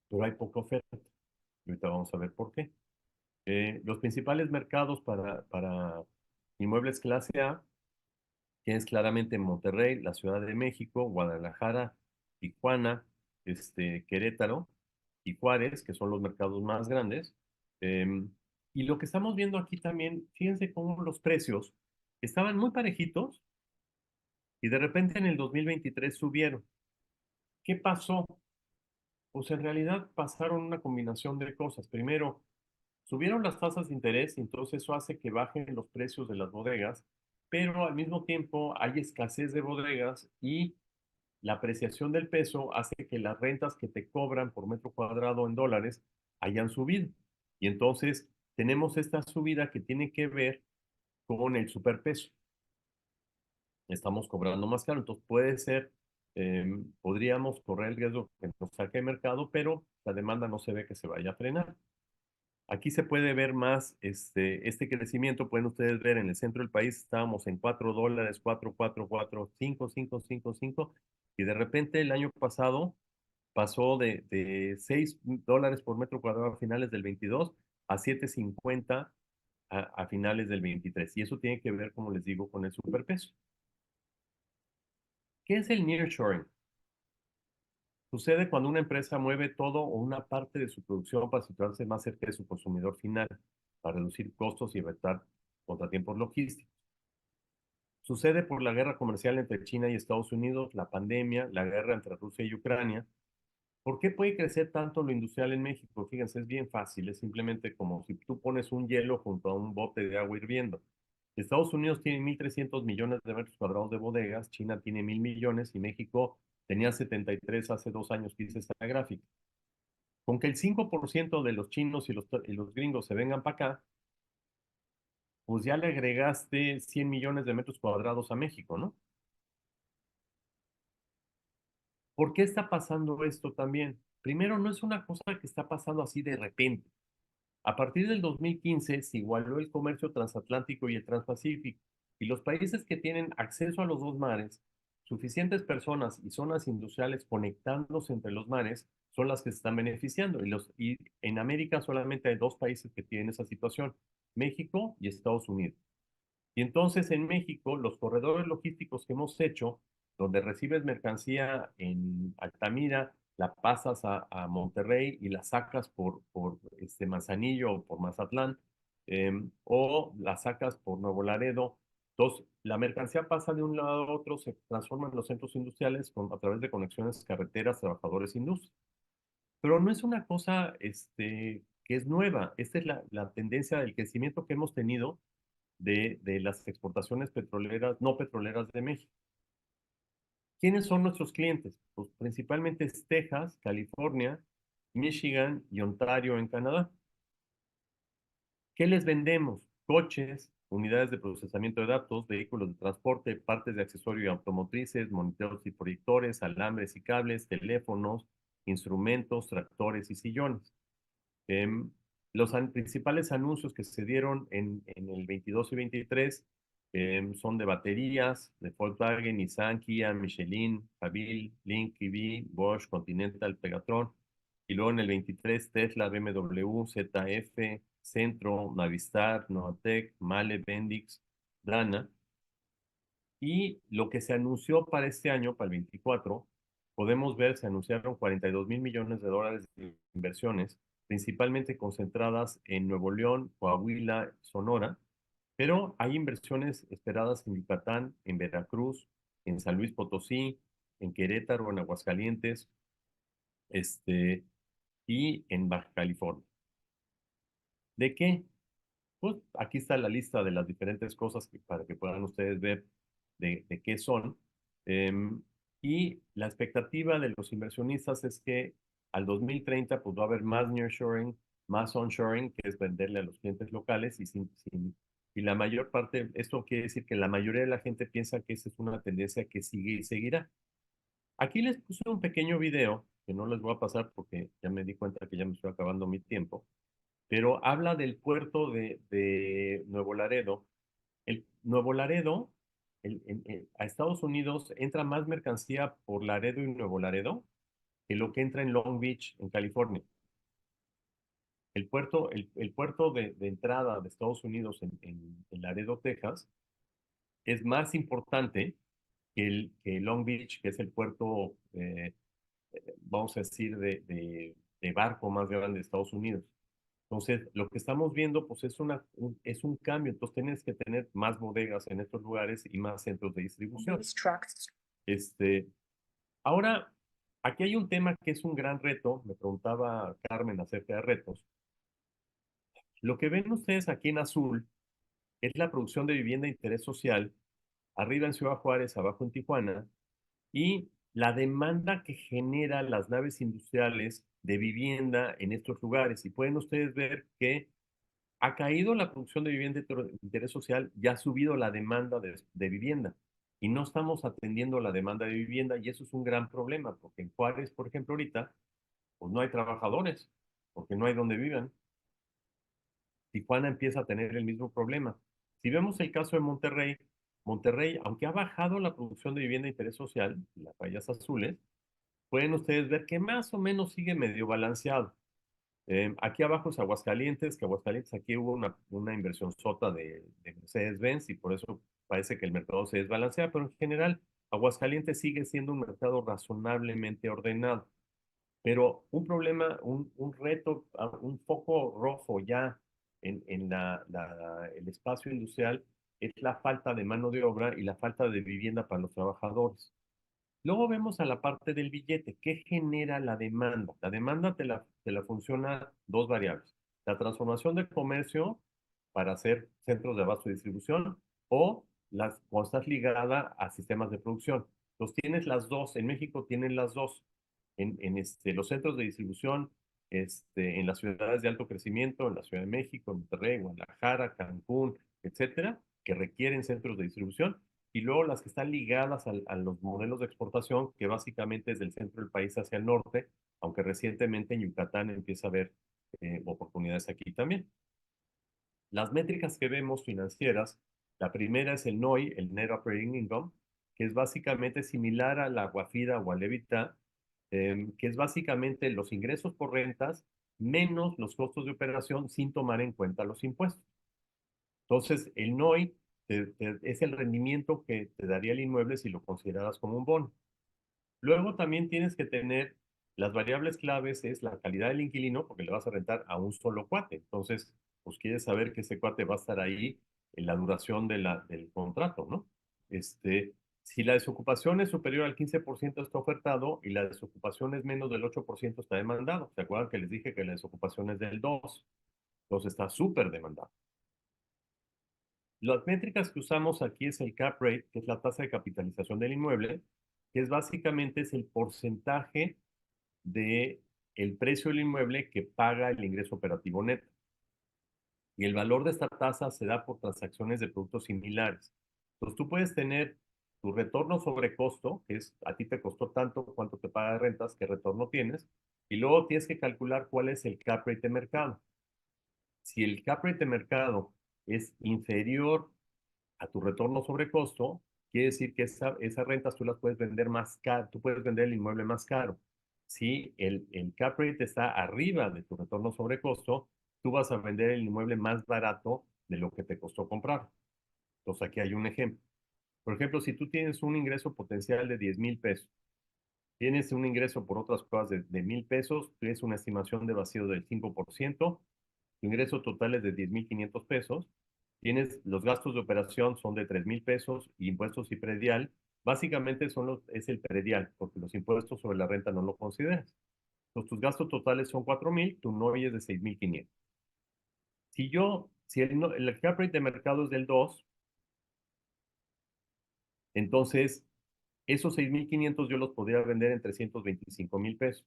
pero hay poca oferta. Y ahorita vamos a ver por qué. Los principales mercados para inmuebles clase A tienes claramente Monterrey, la Ciudad de México, Guadalajara, Tijuana, Querétaro y Juárez, que son los mercados más grandes. Em, y lo que estamos viendo aquí también, fíjense cómo los precios estaban muy parejitos y de repente en el 2023 subieron. ¿Qué pasó? Pues en realidad pasaron una combinación de cosas. Primero, subieron las tasas de interés y entonces eso hace que bajen los precios de las bodegas, pero al mismo tiempo hay escasez de bodegas y la apreciación del peso hace que las rentas que te cobran por metro cuadrado en dólares hayan subido. Y entonces tenemos esta subida que tiene que ver con el superpeso. Estamos cobrando más caro, entonces puede ser, podríamos correr el riesgo que nos saque de mercado, pero la demanda no se ve que se vaya a frenar. Aquí se puede ver más este crecimiento. Pueden ustedes ver en el centro del país estábamos en $4, 4, 4, 4, 5, 5, 5, 5, y de repente el año pasado pasó de $6 por metro cuadrado a finales del 22 a 7.50 a finales del 23. Y eso tiene que ver, como les digo, con el superpeso. ¿Qué es el nearshoring? Sucede cuando una empresa mueve todo o una parte de su producción para situarse más cerca de su consumidor final, para reducir costos y evitar contratiempos logísticos. Sucede por la guerra comercial entre China y Estados Unidos, la pandemia, la guerra entre Rusia y Ucrania. ¿Por qué puede crecer tanto lo industrial en México? Fíjense, es bien fácil, es simplemente como si tú pones un hielo junto a un bote de agua hirviendo. Estados Unidos tiene 1.300 millones de metros cuadrados de bodegas, China tiene 1.000 millones y México tenía 73 hace 2 años que hice esta gráfica. Con que el 5% de los chinos y los gringos se vengan para acá, pues ya le agregaste 100 millones de metros cuadrados a México, ¿no? ¿Por qué está pasando esto también? Primero, no es una cosa que está pasando así de repente. A partir del 2015 se igualó el comercio transatlántico y el transpacífico, y los países que tienen acceso a los dos mares, suficientes personas y zonas industriales conectándose entre los mares, son las que se están beneficiando. Y en América solamente hay dos países que tienen esa situación, México y Estados Unidos. Y entonces en México, los corredores logísticos que hemos hecho, donde recibes mercancía en Altamira, la pasas a Monterrey y la sacas por Manzanillo o por Mazatlán, o la sacas por Nuevo Laredo. Entonces, la mercancía pasa de un lado a otro, se transforma en los centros industriales a través de conexiones carreteras, trabajadores, industria. Pero no es una cosa que es nueva. Esta es la tendencia del crecimiento que hemos tenido de las exportaciones petroleras, no petroleras de México. ¿Quiénes son nuestros clientes? Pues principalmente es Texas, California, Michigan y Ontario en Canadá. ¿Qué les vendemos? Coches, unidades de procesamiento de datos, vehículos de transporte, partes de accesorio y automotrices, monitores y proyectores, alambres y cables, teléfonos, instrumentos, tractores y sillones. Los principales anuncios que se dieron en el 22 y 23 son de baterías, de Volkswagen, Nissan, Kia, Michelin, Jabil, Link, EV, Bosch, Continental, Pegatron. Y luego en el 23 Tesla, BMW, ZF, Centro, Navistar, Novatec, Male, Bendix, Dana. Y lo que se anunció para este año, para el 24, podemos ver, se anunciaron 42 mil millones de dólares de inversiones, principalmente concentradas en Nuevo León, Coahuila, Sonora, pero hay inversiones esperadas en Yucatán, en Veracruz, en San Luis Potosí, en Querétaro, en Aguascalientes, y en Baja California. ¿De qué? Pues aquí está la lista de las diferentes cosas para que puedan ustedes ver de qué son. Em, y la expectativa de los inversionistas es que al 2030 pues va a haber más nearshoring, más onshoring, que es venderle a los clientes locales y la mayor parte, esto quiere decir que la mayoría de la gente piensa que esa es una tendencia que sigue y seguirá. Aquí les puse un pequeño video que no les voy a pasar porque ya me di cuenta que ya me estoy acabando mi tiempo, pero habla del puerto de Nuevo Laredo. El Nuevo Laredo, a Estados Unidos entra más mercancía por Laredo y Nuevo Laredo que lo que entra en Long Beach, en California. El puerto de entrada de Estados Unidos en Laredo, Texas, es más importante que Long Beach, que es el puerto, vamos a decir, de barco más grande de Estados Unidos. Entonces, lo que estamos viendo, pues es un cambio. Entonces, tienes que tener más bodegas en estos lugares y más centros de distribución. Este, ahora, aquí hay un tema que es un gran reto. Me preguntaba Carmen acerca de retos. Lo que ven ustedes aquí en azul es la producción de vivienda de interés social, arriba en Ciudad Juárez, abajo en Tijuana, y la demanda que generan las naves industriales de vivienda en estos lugares. Y pueden ustedes ver que ha caído la producción de vivienda de interés social y ha subido la demanda de vivienda. Y no estamos atendiendo la demanda de vivienda y eso es un gran problema, porque en Juárez, por ejemplo, ahorita, pues no hay trabajadores, porque no hay donde vivan. Tijuana empieza a tener el mismo problema. Si vemos el caso de Monterrey, Monterrey, aunque ha bajado la producción de vivienda de interés social, las rayas azules, pueden ustedes ver que más o menos sigue medio balanceado. Aquí abajo es Aguascalientes, que Aguascalientes aquí hubo una inversión sota de Mercedes-Benz y por eso parece que el mercado se desbalancea, pero en general Aguascalientes sigue siendo un mercado razonablemente ordenado. Pero un problema, un reto, un foco rojo ya en el espacio industrial es la falta de mano de obra y la falta de vivienda para los trabajadores. Luego vemos a la parte del billete. ¿Qué genera la demanda? La demanda te la funciona dos variables. La transformación de comercio para hacer centros de abasto y distribución o cuando estás ligada a sistemas de producción. Entonces tienes las dos. En México tienen las dos. Los centros de distribución en las ciudades de alto crecimiento, en la Ciudad de México, Monterrey, Guadalajara, Cancún, etcétera, que requieren centros de distribución y luego las que están ligadas a los modelos de exportación, que básicamente es del centro del país hacia el norte, aunque recientemente en Yucatán empieza a haber oportunidades aquí también. Las métricas que vemos financieras, la primera es el NOI, el Net Operating Income, que es básicamente similar a la Guafida o al EBITDA, que es básicamente los ingresos por rentas menos los costos de operación sin tomar en cuenta los impuestos. Entonces, el NOI es el rendimiento que te daría el inmueble si lo consideraras como un bono. Luego también tienes que tener las variables claves, es la calidad del inquilino, porque le vas a rentar a un solo cuate. Entonces, pues quieres saber que ese cuate va a estar ahí en la duración del contrato, ¿no? Si la desocupación es superior al 15% está ofertado y la desocupación es menos del 8% está demandado. ¿Se acuerdan que les dije que la desocupación es del 2? Entonces está súper demandado. Las métricas que usamos aquí es el cap rate, que es la tasa de capitalización del inmueble, que es básicamente es el porcentaje de el precio del inmueble que paga el ingreso operativo neto. Y el valor de esta tasa se da por transacciones de productos similares. Entonces tú puedes tener tu retorno sobre costo, que es a ti te costó tanto, cuánto te paga de rentas, qué retorno tienes, y luego tienes que calcular cuál es el cap rate de mercado. Si el cap rate de mercado es inferior a tu retorno sobre costo, quiere decir que esas rentas tú las puedes vender más caro, tú puedes vender el inmueble más caro. Si el cap rate está arriba de tu retorno sobre costo, tú vas a vender el inmueble más barato de lo que te costó comprar. Entonces aquí hay un ejemplo. Por ejemplo, si tú tienes un ingreso potencial de 10,000 pesos, tienes un ingreso por otras cosas de 1,000 pesos, tienes una estimación de vacío del 5%, tu ingreso total es de 10,500 pesos, tienes los gastos de operación son de 3,000 pesos, impuestos y predial, básicamente es el predial, porque los impuestos sobre la renta no lo consideras. Entonces, tus gastos totales son 4,000, tu NOI es de 6,500. Si el cap rate de mercado es del 2, entonces esos 6,500 yo los podría vender en 325,000 pesos.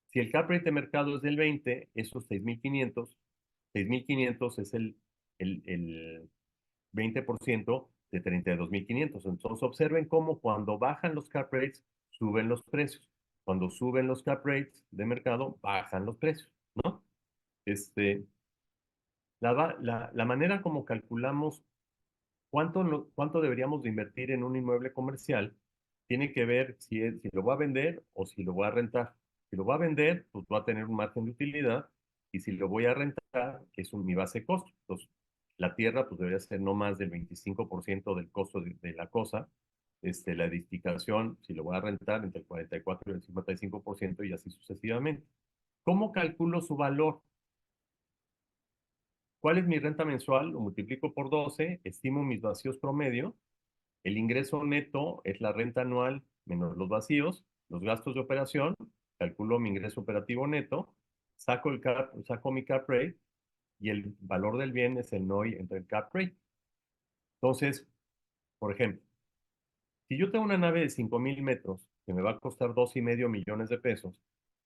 Si el cap rate de mercado es del 20, esos 6,500 es el 20% de 32,500. Entonces observen cómo cuando bajan los cap rates, suben los precios. Cuando suben los cap rates de mercado, bajan los precios, ¿no? Este, la manera como calculamos cuánto deberíamos de invertir en un inmueble comercial tiene que ver si lo va a vender o si lo voy a rentar. Si lo va a vender, pues va a tener un margen de utilidad y si lo voy a rentar, que es mi base de costo. Entonces, la tierra pues debería ser no más del 25% del costo de la cosa. La edificación, si lo voy a rentar, entre el 44 y el 55% y así sucesivamente. ¿Cómo calculo su valor? ¿Cuál es mi renta mensual? Lo multiplico por 12, estimo mis vacíos promedio. El ingreso neto es la renta anual menos los vacíos, los gastos de operación, calculo mi ingreso operativo neto, saco mi cap rate y el valor del bien es el NOI entre el cap rate. Entonces, por ejemplo, si yo tengo una nave de 5,000 metros que me va a costar 2,5 millones de pesos,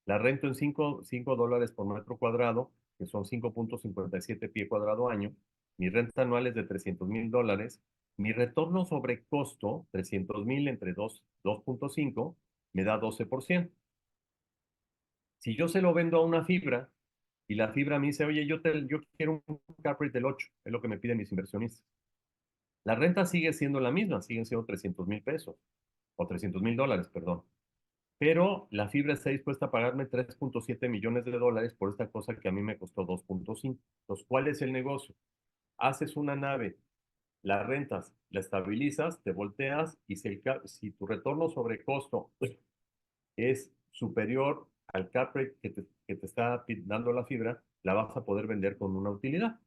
la rento en 5 dólares por metro cuadrado, que son 5,57 pie cuadrado año, mi renta anual es de 300,000 dólares, mi retorno sobre costo, 300,000 entre 2.5, me da 12%. Si yo se lo vendo a una fibra y la fibra me dice, oye, yo quiero un cap rate del 8, es lo que me piden mis inversionistas. La renta sigue siendo la misma, siguen siendo 300,000 pesos o 300,000 dólares, perdón. pero la fibra está dispuesta a pagarme 3.7 millones de dólares por esta cosa que a mí me costó 2.5. Entonces, ¿cuál es el negocio? Haces una nave, la rentas, la estabilizas, te volteas y si tu retorno sobre costo es superior al cap rate que te está dando la fibra, la vas a poder vender con una utilidad.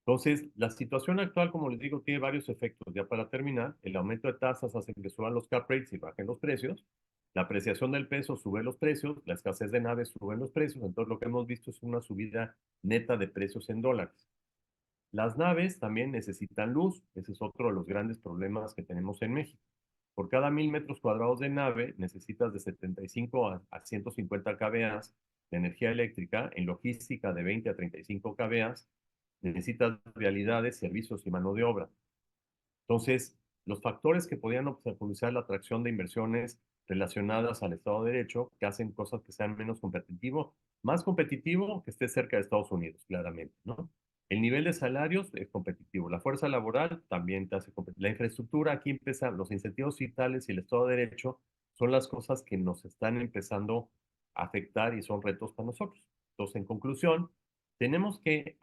Entonces, la situación actual, como les digo, tiene varios efectos. Ya para terminar, el aumento de tasas hace que suban los cap rates y bajen los precios. La apreciación del peso sube los precios, la escasez de naves sube los precios. Entonces, lo que hemos visto es una subida neta de precios en dólares. Las naves también necesitan luz. Ese es otro de los grandes problemas que tenemos en México. Por cada 1,000 metros cuadrados de nave necesitas de 75 a 150 kVA de energía eléctrica, en logística de 20 a 35 kVA, necesitas vialidades, servicios y mano de obra. Entonces, los factores que podían obstaculizar la atracción de inversiones relacionadas al Estado de Derecho, que hacen cosas que sean menos competitivo, más competitivo, que esté cerca de Estados Unidos, claramente, ¿no? El nivel de salarios es competitivo. La fuerza laboral también te hace competitivo. La infraestructura, aquí empieza, los incentivos fiscales y el Estado de Derecho son las cosas que nos están empezando a afectar y son retos para nosotros. Entonces, en conclusión, tenemos que,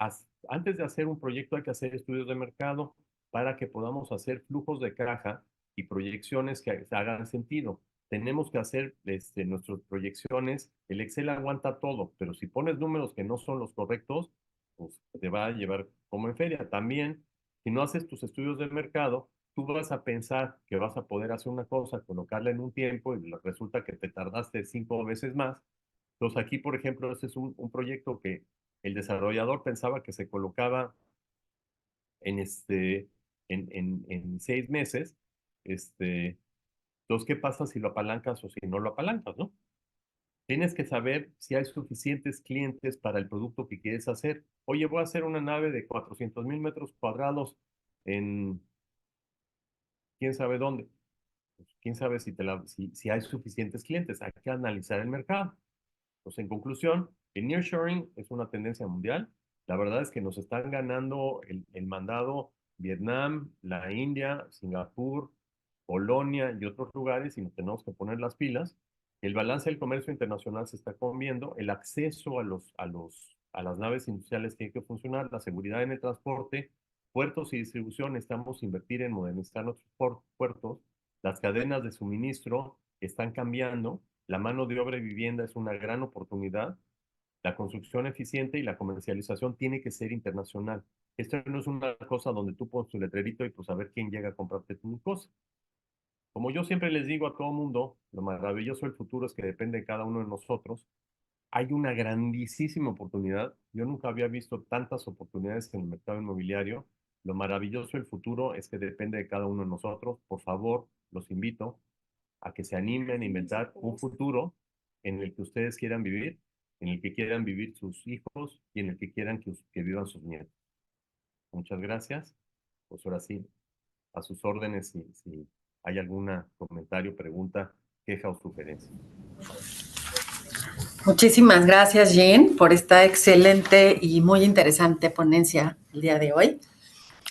antes de hacer un proyecto, hay que hacer estudios de mercado para que podamos hacer flujos de caja y proyecciones que hagan sentido. Tenemos que hacer nuestras proyecciones. El Excel aguanta todo, pero si pones números que no son los correctos, pues te va a llevar como en feria. También, si no haces tus estudios de mercado, tú vas a pensar que vas a poder hacer una cosa, colocarla en un tiempo y resulta que te tardaste 5 veces más. Entonces aquí, por ejemplo, este es un proyecto que el desarrollador pensaba que se colocaba en, en 6 meses. Este, entonces, ¿qué pasa si lo apalancas o si no lo apalancas, no? Tienes que saber si hay suficientes clientes para el producto que quieres hacer. Oye, voy a hacer una nave de 400,000 metros cuadrados en quién sabe dónde. Pues, quién sabe si hay suficientes clientes. Hay que analizar el mercado. Pues en conclusión, el nearshoring es una tendencia mundial. La verdad es que nos están ganando el mandado Vietnam, la India, Singapur, Polonia y otros lugares y nos tenemos que poner las pilas. El balance del comercio internacional se está comiendo, el acceso a las naves industriales tiene que funcionar, la seguridad en el transporte, puertos y distribución, necesitamos invertir en modernizar nuestros puertos, las cadenas de suministro están cambiando, la mano de obra y vivienda es una gran oportunidad. La construcción eficiente y la comercialización tiene que ser internacional. Esto no es una cosa donde tú pones tu letrerito y pues a ver quién llega a comprarte tu cosa. Como yo siempre les digo a todo mundo, lo maravilloso del futuro es que depende de cada uno de nosotros. Hay una grandísima oportunidad. Yo nunca había visto tantas oportunidades en el mercado inmobiliario. Lo maravilloso del futuro es que depende de cada uno de nosotros. Por favor, los invito a que se animen a inventar un futuro en el que ustedes quieran vivir, en el que quieran vivir sus hijos y en el que quieran que vivan sus nietos. Muchas gracias. Pues ahora sí, a sus órdenes si hay algún comentario, pregunta, queja o sugerencia. Muchísimas gracias, Jean, por esta excelente y muy interesante ponencia el día de hoy.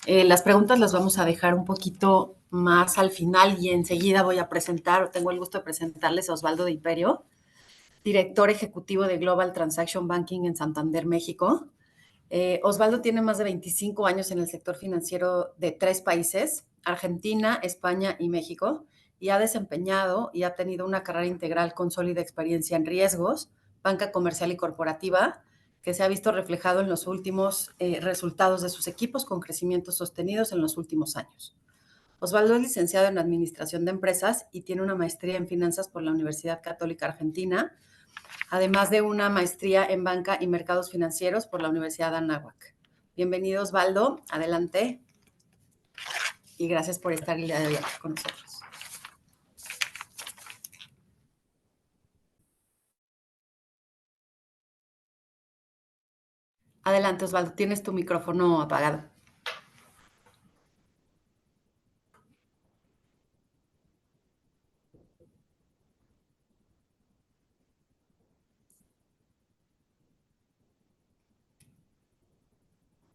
Las preguntas las vamos a dejar un poquito más al final y enseguida tengo el gusto de presentarles a Osvaldo de Imperio, director ejecutivo de Global Transaction Banking en Santander, México. Osvaldo tiene más de 25 años en el sector financiero de 3 países, Argentina, España y México, y ha desempeñado y ha tenido una carrera integral con sólida experiencia en riesgos, banca comercial y corporativa, que se ha visto reflejado en los últimos resultados de sus equipos con crecimientos sostenidos en los últimos años. Osvaldo es licenciado en Administración de Empresas y tiene una maestría en Finanzas por la Universidad Católica Argentina, además de una maestría en Banca y Mercados Financieros por la Universidad de Anáhuac. Bienvenido, Osvaldo. Adelante. Y gracias por estar el día de hoy aquí con nosotros. Adelante, Osvaldo. Tienes tu micrófono apagado.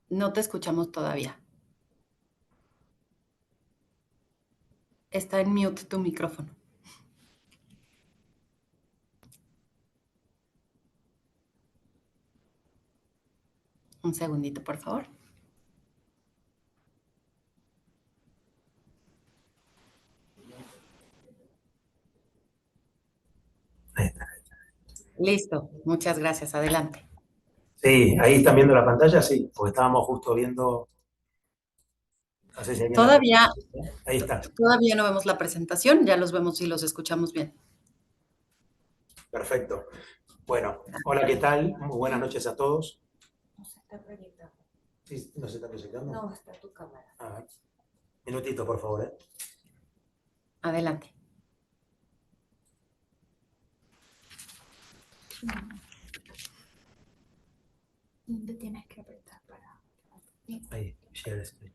No te escuchamos todavía. Está en mute tu micrófono. Un segundito, por favor. Ahí está. Listo, muchas gracias. Adelante. Sí, ahí están viendo la pantalla, sí, porque estábamos justo viendo. No sé si alguien Todavía, ahí está. todavía no vemos la presentación, ya los vemos y los escuchamos bien. Perfecto. Bueno, hola, ¿qué tal? Muy buenas noches a todos. No se está proyectando. ¿Sí? ¿No se está proyectando? No, está tu cámara. A ver. Minutito, por favor, ¿eh? Adelante. ¿Dónde tienes que apretar para...? Ahí, share screen.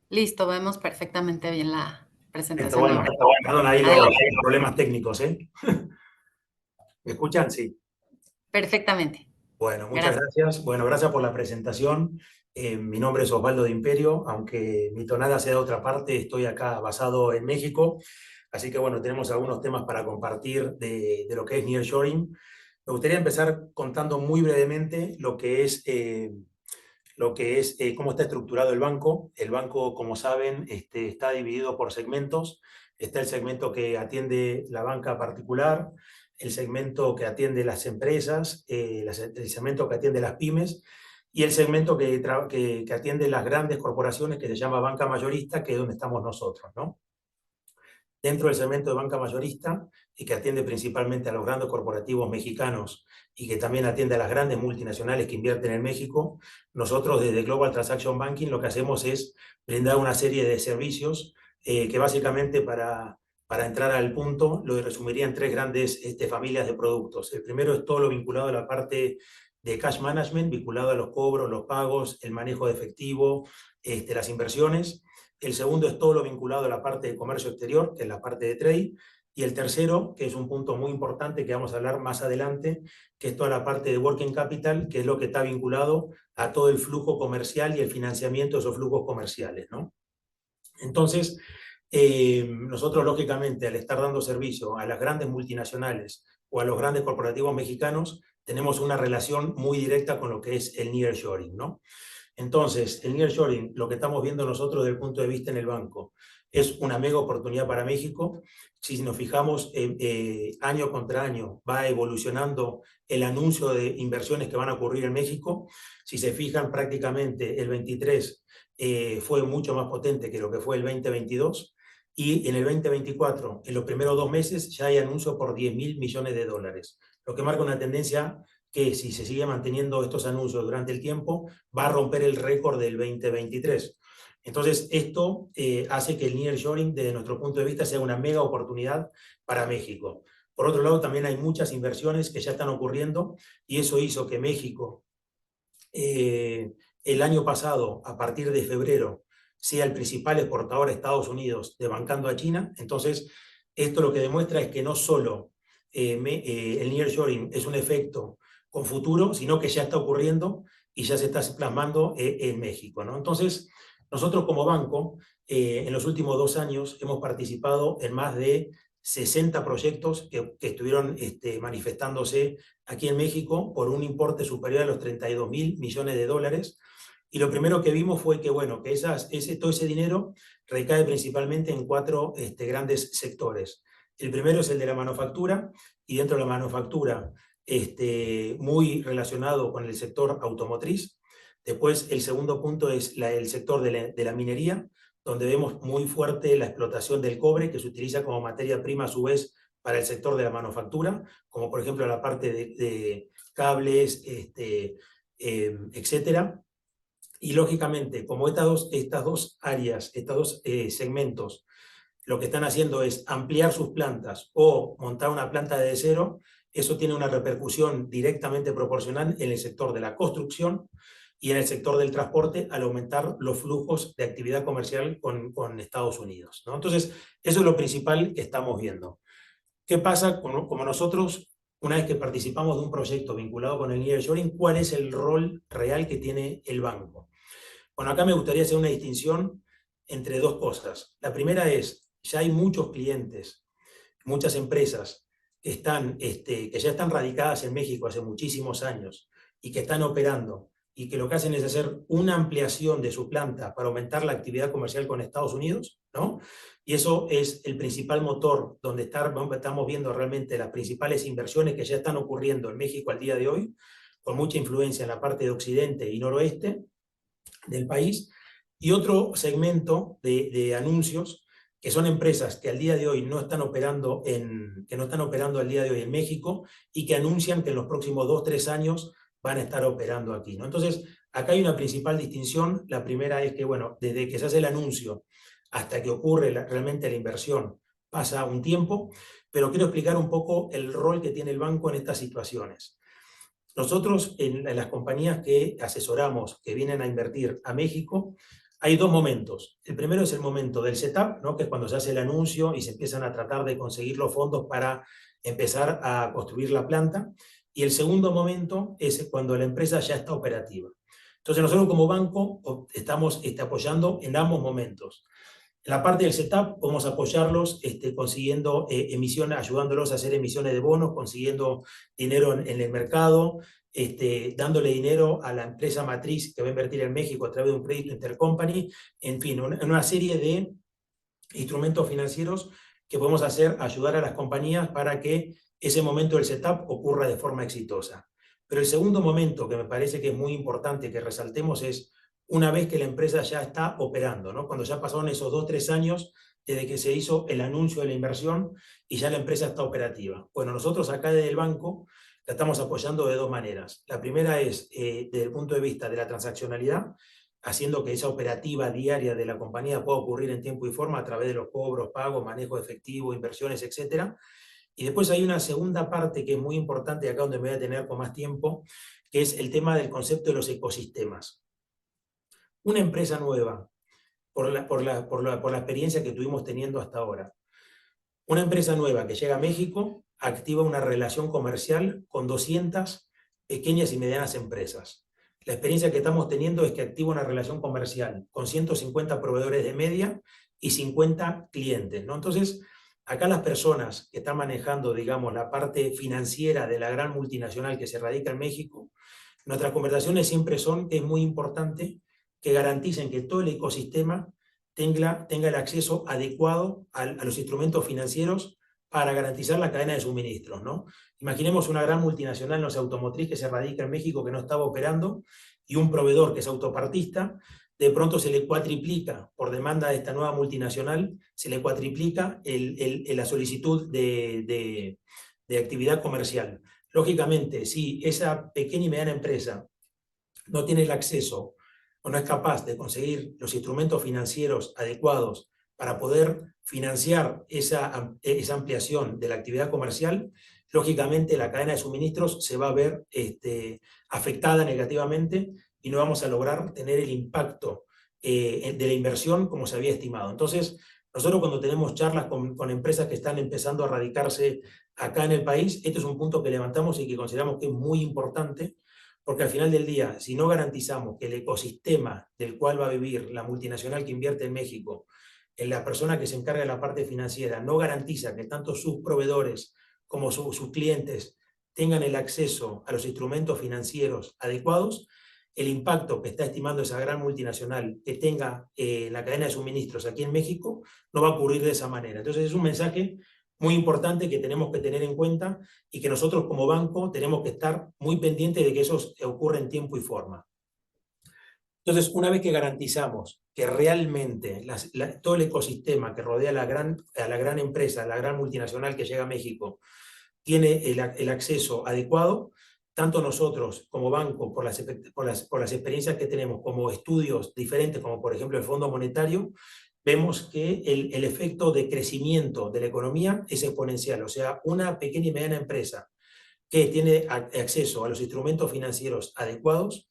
Listo, vemos perfectamente bien la presentación. Bueno, ahora. perdón, ahí Adelante. los problemas técnicos, ¿eh? ¿Me escuchan? Sí. Perfectamente. Bueno, muchas gracias. Bueno, gracias por la presentación. Mi nombre es Osvaldo de Imperio, aunque mi tonada sea de otra parte, estoy acá basado en México. Así que bueno, tenemos algunos temas para compartir de lo que es nearshoring. Me gustaría empezar contando muy brevemente lo que es cómo está estructurado el banco. El banco, como saben, está dividido por segmentos. Está el segmento que atiende la banca particular, el segmento que atiende las empresas, el segmento que atiende las pymes y el segmento que atiende las grandes corporaciones, que se llama banca mayorista, que es donde estamos nosotros, ¿no? Dentro del segmento de banca mayorista, y que atiende principalmente a los grandes corporativos mexicanos y que también atiende a las grandes multinacionales que invierten en México, nosotros desde Global Transaction Banking lo que hacemos es brindar una serie de servicios que básicamente para entrar al punto lo resumiría en tres grandes familias de productos. El primero es todo lo vinculado a la parte de cash management, vinculado a los cobros, los pagos, el manejo de efectivo, las inversiones. El segundo es todo lo vinculado a la parte de comercio exterior, que es la parte de trade. Y el tercero, que es un punto muy importante que vamos a hablar más adelante, que es toda la parte de working capital, que es lo que está vinculado a todo el flujo comercial y el financiamiento de esos flujos comerciales, ¿no? Entonces, nosotros, lógicamente, al estar dando servicio a las grandes multinacionales o a los grandes corporativos mexicanos, tenemos una relación muy directa con lo que es el nearshoring, ¿no? Entonces, el nearshoring, lo que estamos viendo nosotros desde el punto de vista en el banco, es una mega oportunidad para México. Si nos fijamos, año contra año va evolucionando el anuncio de inversiones que van a ocurrir en México. Si se fijan, prácticamente el 23 fue mucho más potente que lo que fue el 2022. Y en el 2024, en los primeros 2 meses, ya hay anuncios por 10.000 millones de dólares, lo que marca una tendencia que si se sigue manteniendo estos anuncios durante el tiempo, va a romper el récord del 2023. Entonces, esto hace que el nearshoring, desde nuestro punto de vista, sea una mega oportunidad para México. Por otro lado, también hay muchas inversiones que ya están ocurriendo y eso hizo que México, el año pasado, a partir de febrero, sea el principal exportador a Estados Unidos, desbancando a China. Entonces, esto lo que demuestra es que no solo el nearshoring es un efecto con futuro, sino que ya está ocurriendo y ya se está plasmando en México, ¿no? Entonces, nosotros como banco, en los últimos 2 años hemos participado en más de 60 proyectos que estuvieron manifestándose aquí en México por un importe superior a los 32.000 millones de dólares. Y lo primero que vimos fue que, bueno, que todo ese dinero recae principalmente en 4 grandes sectores. El primero es el de la manufactura, y dentro de la manufactura, muy relacionado con el sector automotriz. Después, el segundo punto es el sector de la minería, donde vemos muy fuerte la explotación del cobre, que se utiliza como materia prima a su vez para el sector de la manufactura, como por ejemplo la parte de cables, etcétera. Y lógicamente, como estas dos áreas, estos dos segmentos, lo que están haciendo es ampliar sus plantas o montar una planta de cero, eso tiene una repercusión directamente proporcional en el sector de la construcción y en el sector del transporte al aumentar los flujos de actividad comercial con Estados Unidos, ¿no? Entonces, eso es lo principal que estamos viendo. ¿Qué pasa como nosotros, una vez que participamos de un proyecto vinculado con el nearshoring, cuál es el rol real que tiene el banco? Bueno, acá me gustaría hacer una distinción entre dos cosas. La primera es, ya hay muchos clientes, muchas empresas que ya están radicadas en México hace muchísimos años y que están operando y que lo que hacen es hacer una ampliación de su planta para aumentar la actividad comercial con Estados Unidos, ¿no? Y eso es el principal motor donde estamos viendo realmente las principales inversiones que ya están ocurriendo en México al día de hoy, con mucha influencia en la parte de occidente y noroeste del país, y otro segmento de anuncios que son empresas que al día de hoy no están operando al día de hoy en México y que anuncian que en los próximos 2-3 años van a estar operando aquí, ¿no? Entonces, acá hay una principal distinción. La primera es que, bueno, desde que se hace el anuncio hasta que ocurre realmente la inversión pasa un tiempo, pero quiero explicar un poco el rol que tiene el banco en estas situaciones. Nosotros, en las compañías que asesoramos, que vienen a invertir a México, hay dos momentos. El primero es el momento del setup, ¿no? Que es cuando se hace el anuncio y se empiezan a tratar de conseguir los fondos para empezar a construir la planta. Y el segundo momento es cuando la empresa ya está operativa. Entonces nosotros como banco estamos apoyando en ambos momentos. En la parte del setup podemos apoyarlos consiguiendo emisiones, ayudándolos a hacer emisiones de bonos, consiguiendo dinero en el mercado, dándole dinero a la empresa matriz que va a invertir en México a través de un crédito intercompany, en fin, una serie de instrumentos financieros que podemos hacer, ayudar a las compañías para que ese momento del setup ocurra de forma exitosa. Pero el segundo momento que me parece que es muy importante que resaltemos es una vez que la empresa ya está operando, ¿no? Cuando ya pasaron esos 2-3 años desde que se hizo el anuncio de la inversión y ya la empresa está operativa. Bueno, nosotros acá desde el banco la estamos apoyando de dos maneras. La primera es desde el punto de vista de la transaccionalidad, haciendo que esa operativa diaria de la compañía pueda ocurrir en tiempo y forma a través de los cobros, pagos, manejo de efectivo, inversiones, etc. Y después hay una segunda parte que es muy importante, acá donde me voy a tener con más tiempo, que es el tema del concepto de los ecosistemas. Una empresa nueva, por la experiencia que tuvimos teniendo hasta ahora, una empresa nueva que llega a México activa una relación comercial con 200 pequeñas y medianas empresas. La experiencia que estamos teniendo es que activa una relación comercial con 150 proveedores de media y 50 clientes, ¿no? Entonces, acá las personas que están manejando, digamos, la parte financiera de la gran multinacional que se radica en México, nuestras conversaciones siempre son que es muy importante que garanticen que todo el ecosistema tenga el acceso adecuado a los instrumentos financieros para garantizar la cadena de suministros, ¿no? Imaginemos una gran multinacional, no sé, automotriz que se radica en México que no estaba operando y un proveedor que es autopartista, de pronto se le cuatriplica, por demanda de esta nueva multinacional, se le cuatriplica la solicitud de actividad comercial. Lógicamente, si esa pequeña y mediana empresa no tiene el acceso o no es capaz de conseguir los instrumentos financieros adecuados para poder financiar esa ampliación de la actividad comercial, lógicamente la cadena de suministros se va a ver afectada negativamente y no vamos a lograr tener el impacto de la inversión como se había estimado. Entonces, nosotros cuando tenemos charlas con empresas que están empezando a radicarse acá en el país, este es un punto que levantamos y que consideramos que es muy importante, porque al final del día, si no garantizamos que el ecosistema del cual va a vivir la multinacional que invierte en México, en la persona que se encarga de la parte financiera, no garantiza que tanto sus proveedores como sus clientes tengan el acceso a los instrumentos financieros adecuados, el impacto que está estimando esa gran multinacional que tenga la cadena de suministros aquí en México no va a ocurrir de esa manera. Entonces es un mensaje muy importante que tenemos que tener en cuenta y que nosotros como banco tenemos que estar muy pendientes de que eso ocurra en tiempo y forma. Entonces, una vez que garantizamos que realmente todo el ecosistema que rodea a la gran empresa, a la gran multinacional que llega a México, tiene el acceso adecuado, tanto nosotros como banco, por las experiencias que tenemos, como estudios diferentes, como por ejemplo el Fondo Monetario, vemos que el efecto de crecimiento de la economía es exponencial. O sea, una pequeña y mediana empresa que tiene acceso a los instrumentos financieros adecuados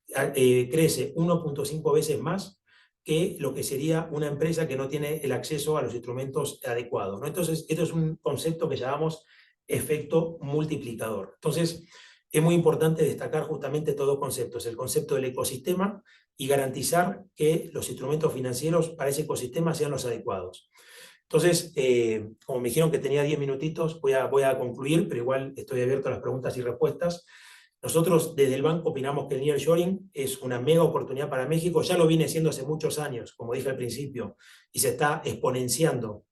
crece 1.5 veces más que lo que sería una empresa que no tiene el acceso a los instrumentos adecuados, ¿no? Entonces, esto es un concepto que llamamos efecto multiplicador. Entonces, es muy importante destacar justamente estos dos conceptos, el concepto del ecosistema y garantizar que los instrumentos financieros para ese ecosistema sean los adecuados. Entonces, como me dijeron que tenía 10 minutitos, voy a concluir, pero igual estoy abierto a las preguntas y respuestas. Nosotros desde el banco opinamos que el nearshoring es una mega oportunidad para México, ya lo viene siendo hace muchos años, como dije al principio, y se está exponenciando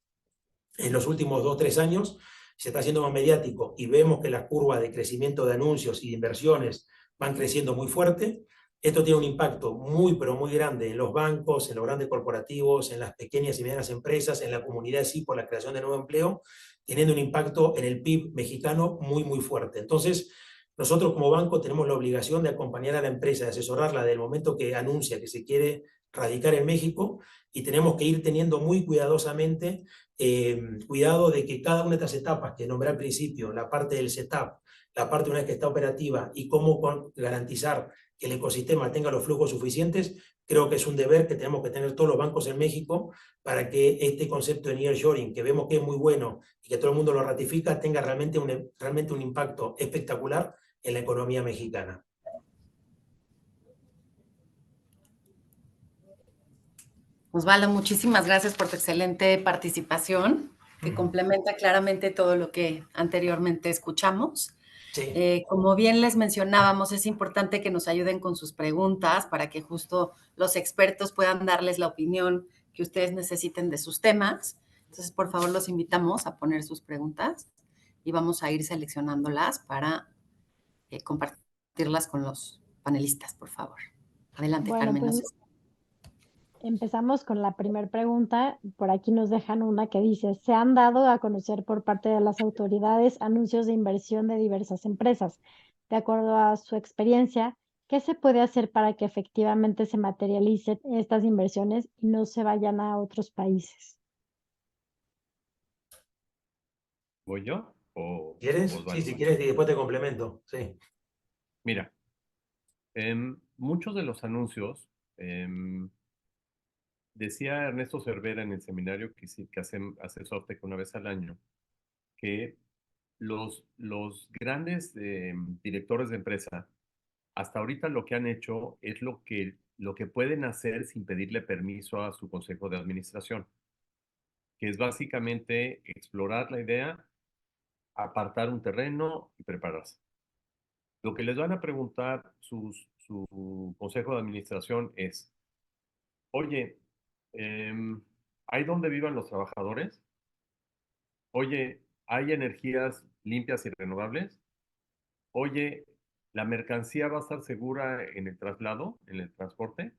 en los últimos 2 o 3 años, se está haciendo más mediático y vemos que las curvas de crecimiento de anuncios y de inversiones van creciendo muy fuerte. Esto tiene un impacto muy, pero muy grande en los bancos, en los grandes corporativos, en las pequeñas y medianas empresas, en la comunidad sí por la creación de nuevo empleo, teniendo un impacto en el PIB mexicano muy, muy fuerte. Entonces, nosotros como banco tenemos la obligación de acompañar a la empresa, de asesorarla del momento que anuncia que se quiere radicar en México y tenemos que ir teniendo muy cuidadosamente cuidado de que cada una de estas etapas que nombré al principio, la parte del setup, la parte una vez que está operativa y cómo garantizar que el ecosistema tenga los flujos suficientes, creo que es un deber que tenemos que tener todos los bancos en México para que este concepto de nearshoring, que vemos que es muy bueno y que todo el mundo lo ratifica, tenga realmente un impacto espectacular en la economía mexicana. Osvaldo, muchísimas gracias por tu excelente participación, que complementa claramente todo lo que anteriormente escuchamos. Sí. Como bien les mencionábamos, es importante que nos ayuden con sus preguntas para que justo los expertos puedan darles la opinión que ustedes necesiten de sus temas. Entonces, por favor, los invitamos a poner sus preguntas y vamos a ir seleccionándolas para compartirlas con los panelistas, por favor. Adelante, Bueno, Carmen. pues empezamos con la primera pregunta. Por aquí nos dejan una que dice, ¿se han dado a conocer por parte de las autoridades anuncios de inversión de diversas empresas? De acuerdo a su experiencia, ¿qué se puede hacer para que efectivamente se materialicen estas inversiones y no se vayan a otros países? ¿Voy yo o ¿Quieres? Sí, Osvaldo? si quieres y después te complemento. Sí. Mira, muchos de los anuncios, decía Ernesto Cervera en el seminario que hace Softec una vez al año, que los grandes directores de empresa, hasta ahorita lo que han hecho es lo que pueden hacer sin pedirle permiso a su consejo de administración, que es básicamente explorar la idea, apartar un terreno y prepararse. Lo que les van a preguntar su consejo de administración es, oye, ¿hay donde vivan los trabajadores? Oye, ¿hay energías limpias y renovables? Oye, ¿la mercancía va a estar segura en el traslado, en el transporte?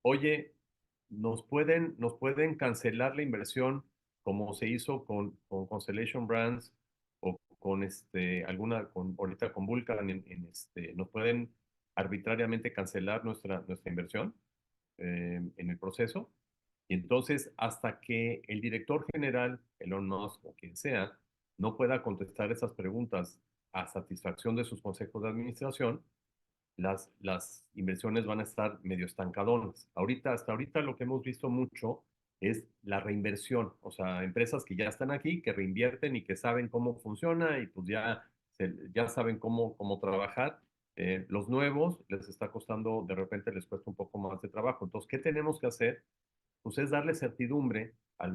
Oye, nos pueden cancelar la inversión como se hizo con Constellation Brands o con ahorita con Vulcan, nos pueden arbitrariamente cancelar nuestra inversión en el proceso. Y entonces, hasta que el director general, Elon Musk o quien sea, no pueda contestar esas preguntas a satisfacción de sus consejos de administración, las inversiones van a estar medio estancadonas. Hasta ahorita lo que hemos visto mucho es la reinversión, o sea, empresas que ya están aquí, que reinvierten y que saben cómo funciona y pues ya saben cómo trabajar. Los nuevos les está costando, de repente les cuesta un poco más de trabajo. Entonces, ¿qué tenemos que hacer? Pues es darle certidumbre a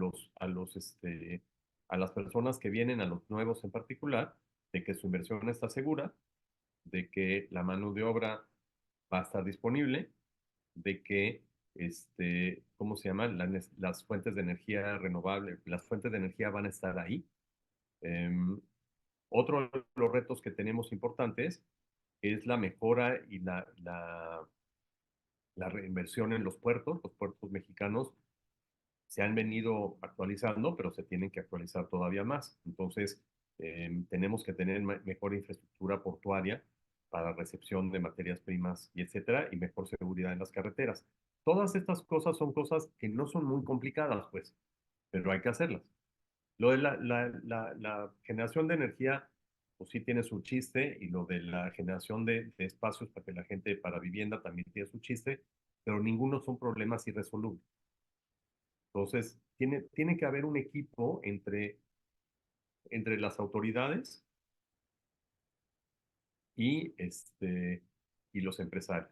las personas que vienen, a los nuevos en particular, de que su inversión está segura, de que la mano de obra va a estar disponible, de que, ¿cómo se llama? Las fuentes de energía renovable, las fuentes de energía van a estar ahí. Otro de los retos que tenemos importantes es la mejora y la reinversión en los puertos. Los puertos mexicanos se han venido actualizando, pero se tienen que actualizar todavía más. Entonces, tenemos que tener mejor infraestructura portuaria para recepción de materias primas y etcétera, y mejor seguridad en las carreteras. Todas estas cosas son cosas que no son muy complicadas, pues, pero hay que hacerlas. Lo de la generación de energía, pues sí tiene su chiste, y lo de la generación de espacios para que la gente, para vivienda, también tiene su chiste, pero ninguno son problemas irresolubles. Entonces, tiene que haber un equipo entre las autoridades y, y los empresarios.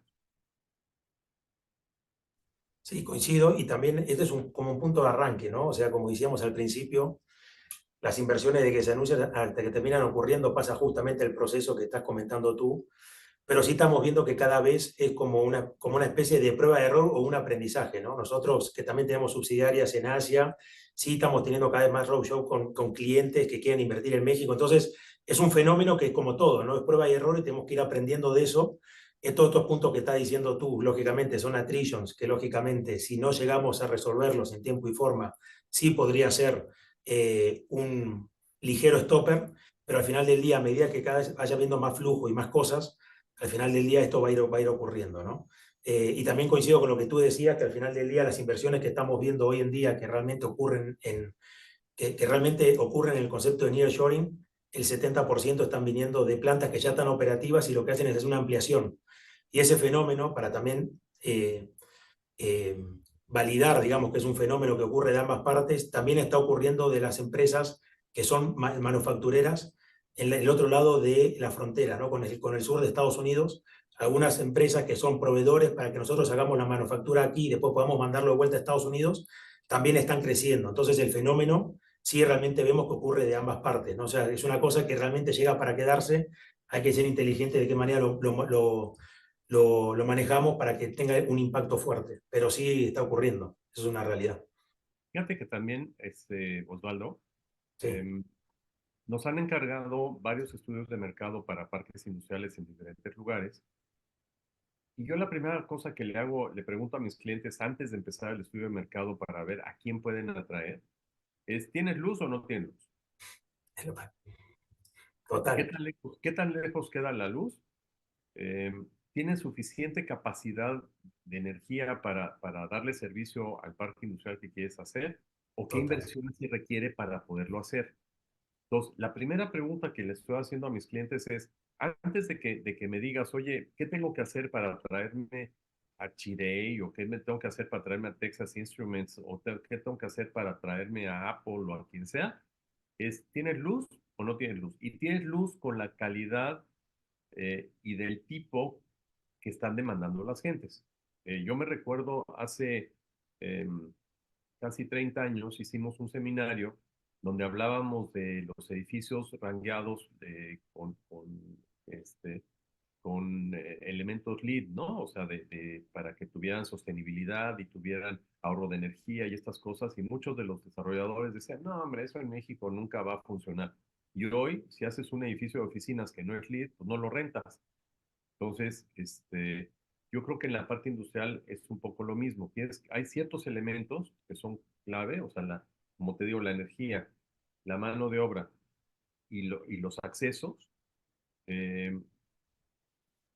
Sí, coincido, y también este es como un punto de arranque, ¿no? O sea, como decíamos al principio, las inversiones de que se anuncian hasta que terminan ocurriendo pasa justamente el proceso que estás comentando tú, pero sí estamos viendo que cada vez es como una especie de prueba de error o un aprendizaje, ¿no? Nosotros, que también tenemos subsidiarias en Asia, sí estamos teniendo cada vez más roadshow con clientes que quieren invertir en México. Entonces, es un fenómeno que es como todo, ¿no? Es prueba y error, y tenemos que ir aprendiendo de eso. Todos estos puntos que estás diciendo tú, lógicamente, son attritions, que lógicamente, si no llegamos a resolverlos en tiempo y forma, sí podría ser un ligero stopper, pero al final del día, a medida que cada vez vaya viendo más flujo y más cosas, al final del día esto va a ir ocurriendo, ¿no? Y también coincido con lo que tú decías, que al final del día las inversiones que estamos viendo hoy en día que realmente ocurren que realmente ocurren en el concepto de nearshoring, el 70% están viniendo de plantas que ya están operativas y lo que hacen es hacer una ampliación. Y ese fenómeno, para también validar, digamos, que es un fenómeno que ocurre de ambas partes, también está ocurriendo de las empresas que son manufactureras en el otro lado de la frontera, ¿no? Con el sur de Estados Unidos, algunas empresas que son proveedores para que nosotros hagamos la manufactura aquí y después podamos mandarlo de vuelta a Estados Unidos, también están creciendo. Entonces el fenómeno sí realmente vemos que ocurre de ambas partes, ¿no? O sea, es una cosa que realmente llega para quedarse, hay que ser inteligente de qué manera lo manejamos para que tenga un impacto fuerte, pero sí está ocurriendo, eso es una realidad. Fíjate que también, Osvaldo, Sí. nos han encargado varios estudios de mercado para parques industriales en diferentes lugares. Y yo la primera cosa que le pregunto a mis clientes antes de empezar el estudio de mercado para ver a quién pueden atraer, es, ¿tienes luz o no tienes luz? Total. ¿Qué tan lejos queda la luz? ¿Tiene suficiente capacidad de energía para darle servicio al parque industrial que quieres hacer? ¿O qué Total. inversiones se requiere para poderlo hacer? Entonces, la primera pregunta que le estoy haciendo a mis clientes es, antes de que me digas, oye, ¿qué tengo que hacer para traerme a Chirey? ¿O qué me tengo que hacer para traerme a Texas Instruments? ¿O qué tengo que hacer para traerme a Apple o a quien sea? ¿Tienes luz o no tienes luz? Y tienes luz con la calidad y del tipo que están demandando las gentes. Yo me recuerdo hace casi 30 años hicimos un seminario donde hablábamos de los edificios rangueados con elementos LEED, ¿no? O sea, para que tuvieran sostenibilidad y tuvieran ahorro de energía y estas cosas. Y muchos de los desarrolladores decían, no, hombre, eso en México nunca va a funcionar. Y hoy, si haces un edificio de oficinas que no es LEED, pues no lo rentas. Entonces, yo creo que en la parte industrial es un poco lo mismo. Hay ciertos elementos que son clave, o sea, como te digo, la energía, la mano de obra y los accesos. eh,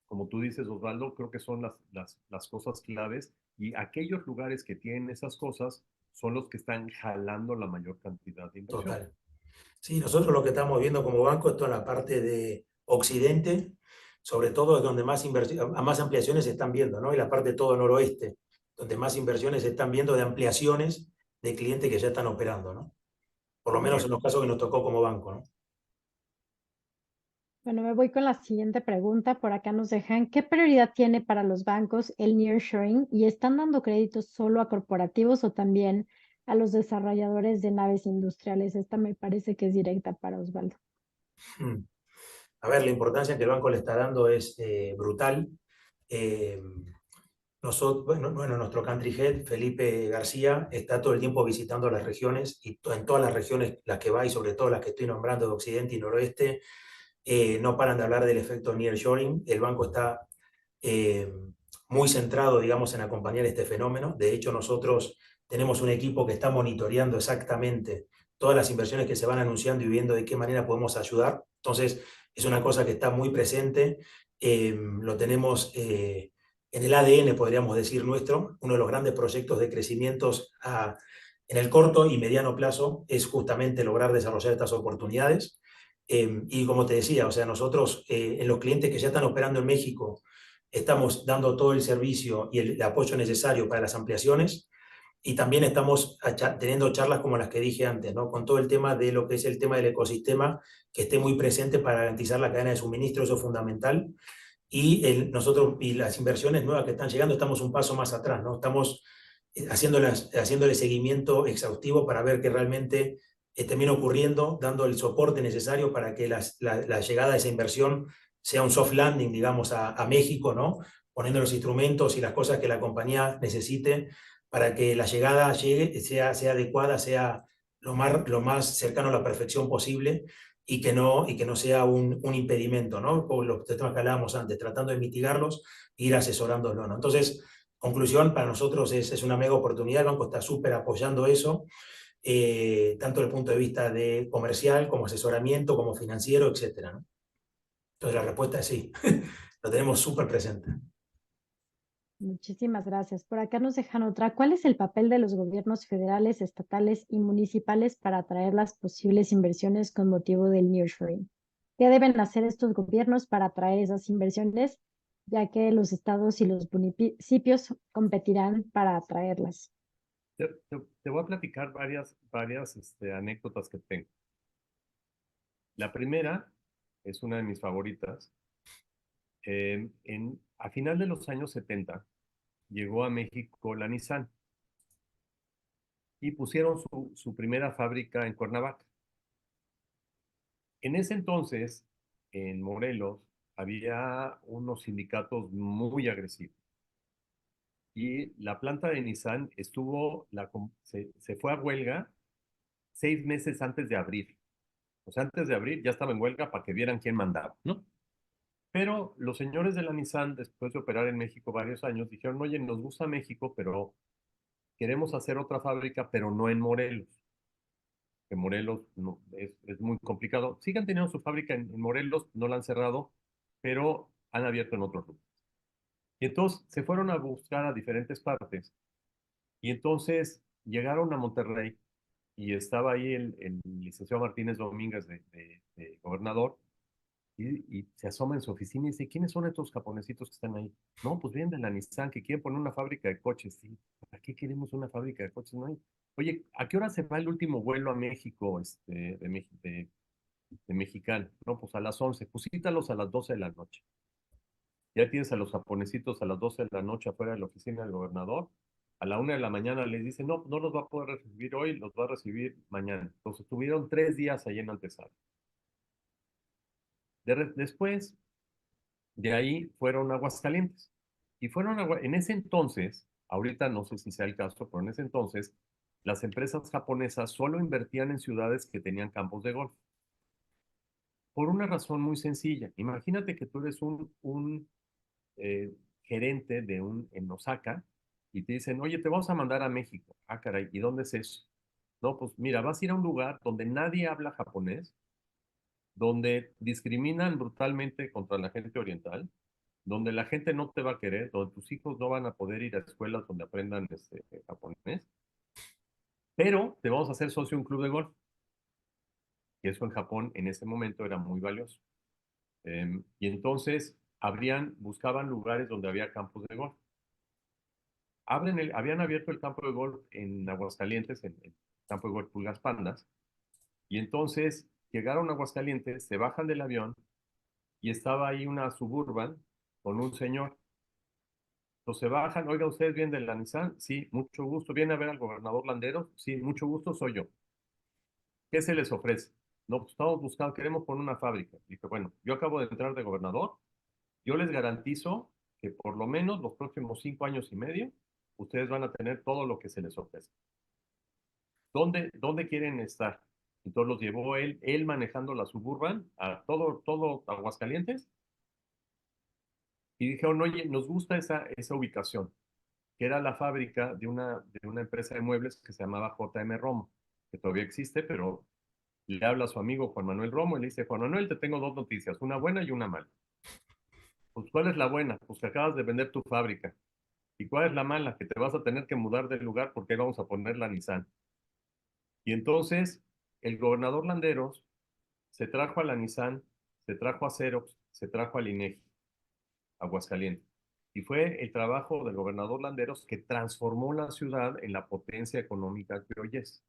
Como tú dices, Osvaldo, creo que son las cosas claves, y aquellos lugares que tienen esas cosas son los que están jalando la mayor cantidad de inversión. Total. Sí, nosotros lo que estamos viendo como banco es toda la parte de Occidente, sobre todo es donde más ampliaciones se están viendo, ¿no? Y la parte de todo noroeste, donde más inversiones se están viendo de ampliaciones de clientes que ya están operando, ¿no? Por lo menos en los casos que nos tocó como banco, ¿no? Bueno, me voy con la siguiente pregunta. Por acá nos dejan, ¿qué prioridad tiene para los bancos el nearshoring? ¿Y están dando créditos solo a corporativos o también a los desarrolladores de naves industriales? Esta me parece que es directa para Osvaldo. A ver, la importancia que el banco le está dando es brutal. Bueno, nuestro country head, Felipe García, está todo el tiempo visitando las regiones, y en todas las regiones las que va, y sobre todo las que estoy nombrando de Occidente y Noroeste, no paran de hablar del efecto nearshoring. El banco está muy centrado, digamos, en acompañar este fenómeno. De hecho, nosotros tenemos un equipo que está monitoreando exactamente todas las inversiones que se van anunciando y viendo de qué manera podemos ayudar. Entonces, es una cosa que está muy presente. Lo tenemos en el ADN, podríamos decir, nuestro. Uno de los grandes proyectos de crecimientos en el corto y mediano plazo es justamente lograr desarrollar estas oportunidades. Y como te decía, o sea, nosotros en los clientes que ya están operando en México, estamos dando todo el servicio y el apoyo necesario para las ampliaciones. Y también estamos teniendo charlas como las que dije antes, ¿no? Con todo el tema de lo que es el tema del ecosistema, que esté muy presente para garantizar la cadena de suministro, eso es fundamental. Y nosotros y las inversiones nuevas que están llegando, estamos un paso más atrás, ¿no? Estamos haciéndole seguimiento exhaustivo para ver que realmente termine ocurriendo, dando el soporte necesario para que la llegada de esa inversión sea un soft landing, digamos, a México, ¿no? Poniendo los instrumentos y las cosas que la compañía necesite para que la llegada sea adecuada, sea lo más cercano a la perfección posible y que no sea un impedimento, ¿no? Por los temas que hablábamos antes, tratando de mitigarlos e ir asesorándolo, ¿no? Entonces, conclusión, para nosotros es una mega oportunidad, el banco está súper apoyando eso, tanto desde el punto de vista de comercial, como asesoramiento, como financiero, etcétera, ¿no? Entonces la respuesta es sí, lo tenemos súper presente. Muchísimas gracias. Por acá nos dejan otra. ¿Cuál es el papel de los gobiernos federales, estatales y municipales para atraer las posibles inversiones con motivo del nearshoring? ¿Qué deben hacer estos gobiernos para atraer esas inversiones, ya que los estados y los municipios competirán para atraerlas? Te voy a platicar varias anécdotas que tengo. La primera es una de mis favoritas. A final de los años 70 llegó a México la Nissan y pusieron su primera fábrica en Cuernavaca. En ese entonces, en Morelos, había unos sindicatos muy agresivos. Y la planta de Nissan se fue a huelga 6 meses antes de abrir. O sea, antes de abrir ya estaba en huelga para que vieran quién mandaba, ¿no? Pero los señores de la Nissan, después de operar en México varios años, dijeron, oye, nos gusta México, pero queremos hacer otra fábrica, pero no en Morelos. Que Morelos no, es muy complicado. Sigan teniendo su fábrica en Morelos, no la han cerrado, pero han abierto en otros lugares. Y entonces se fueron a buscar a diferentes partes. Y entonces llegaron a Monterrey y estaba ahí el licenciado Martínez Domínguez de gobernador y se asoma en su oficina y dice, ¿quiénes son estos japonesitos que están ahí? No, pues vienen de la Nissan, que quieren poner una fábrica de coches. Sí, ¿para qué queremos una fábrica de coches? No hay. Oye, ¿a qué hora se va el último vuelo a México de mexicano? No, pues a las 11. Pues cítalos a las 12 de la noche. Ya tienes a los japonesitos a las 12 de la noche afuera de la oficina del gobernador. A la 1 de la mañana les dice, no, no los va a poder recibir hoy, los va a recibir mañana. Entonces tuvieron 3 días ahí en Antesala. Después de ahí fueron a Aguascalientes. Y en ese entonces, ahorita no sé si sea el caso, pero en ese entonces, las empresas japonesas solo invertían en ciudades que tenían campos de golf. Por una razón muy sencilla. Imagínate que tú eres un eh, gerente en Osaka y te dicen, oye, te vamos a mandar a México. Ah, caray, ¿y dónde es eso? No, pues mira, vas a ir a un lugar donde nadie habla japonés, donde discriminan brutalmente contra la gente oriental, donde la gente no te va a querer, donde tus hijos no van a poder ir a escuelas donde aprendan japonés, pero te vamos a hacer socio de un club de golf. Y eso en Japón en ese momento era muy valioso. Y entonces buscaban lugares donde había campos de golf. Habían abierto el campo de golf en Aguascalientes, en el campo de golf Pulgas Pandas, y entonces llegaron a Aguascalientes, se bajan del avión y estaba ahí una Suburban con un señor. Entonces se bajan, oiga, ¿ustedes vienen de la Nissan? Sí, mucho gusto. ¿Viene a ver al gobernador Landeros? Sí, mucho gusto, soy yo. ¿Qué se les ofrece? No, pues estamos buscando, queremos poner una fábrica. Dije, bueno, yo acabo de entrar de gobernador, yo les garantizo que por lo menos los próximos 5 años y medio, ustedes van a tener todo lo que se les ofrece. ¿Dónde quieren estar? Entonces los llevó él manejando la Suburban a todo Aguascalientes y dijeron, oye, nos gusta esa ubicación, que era la fábrica de una empresa de muebles que se llamaba JM Romo, que todavía existe, pero le habla a su amigo Juan Manuel Romo y le dice, Juan Manuel, te tengo dos noticias, una buena y una mala. Pues, ¿cuál es la buena? Pues que acabas de vender tu fábrica. ¿Y cuál es la mala? Que te vas a tener que mudar del lugar porque ahí vamos a poner la Nissan. Y entonces el gobernador Landeros se trajo a la Nissan, se trajo a Xerox, se trajo al INEGI, Aguascalientes. Y fue el trabajo del gobernador Landeros que transformó la ciudad en la potencia económica que hoy es.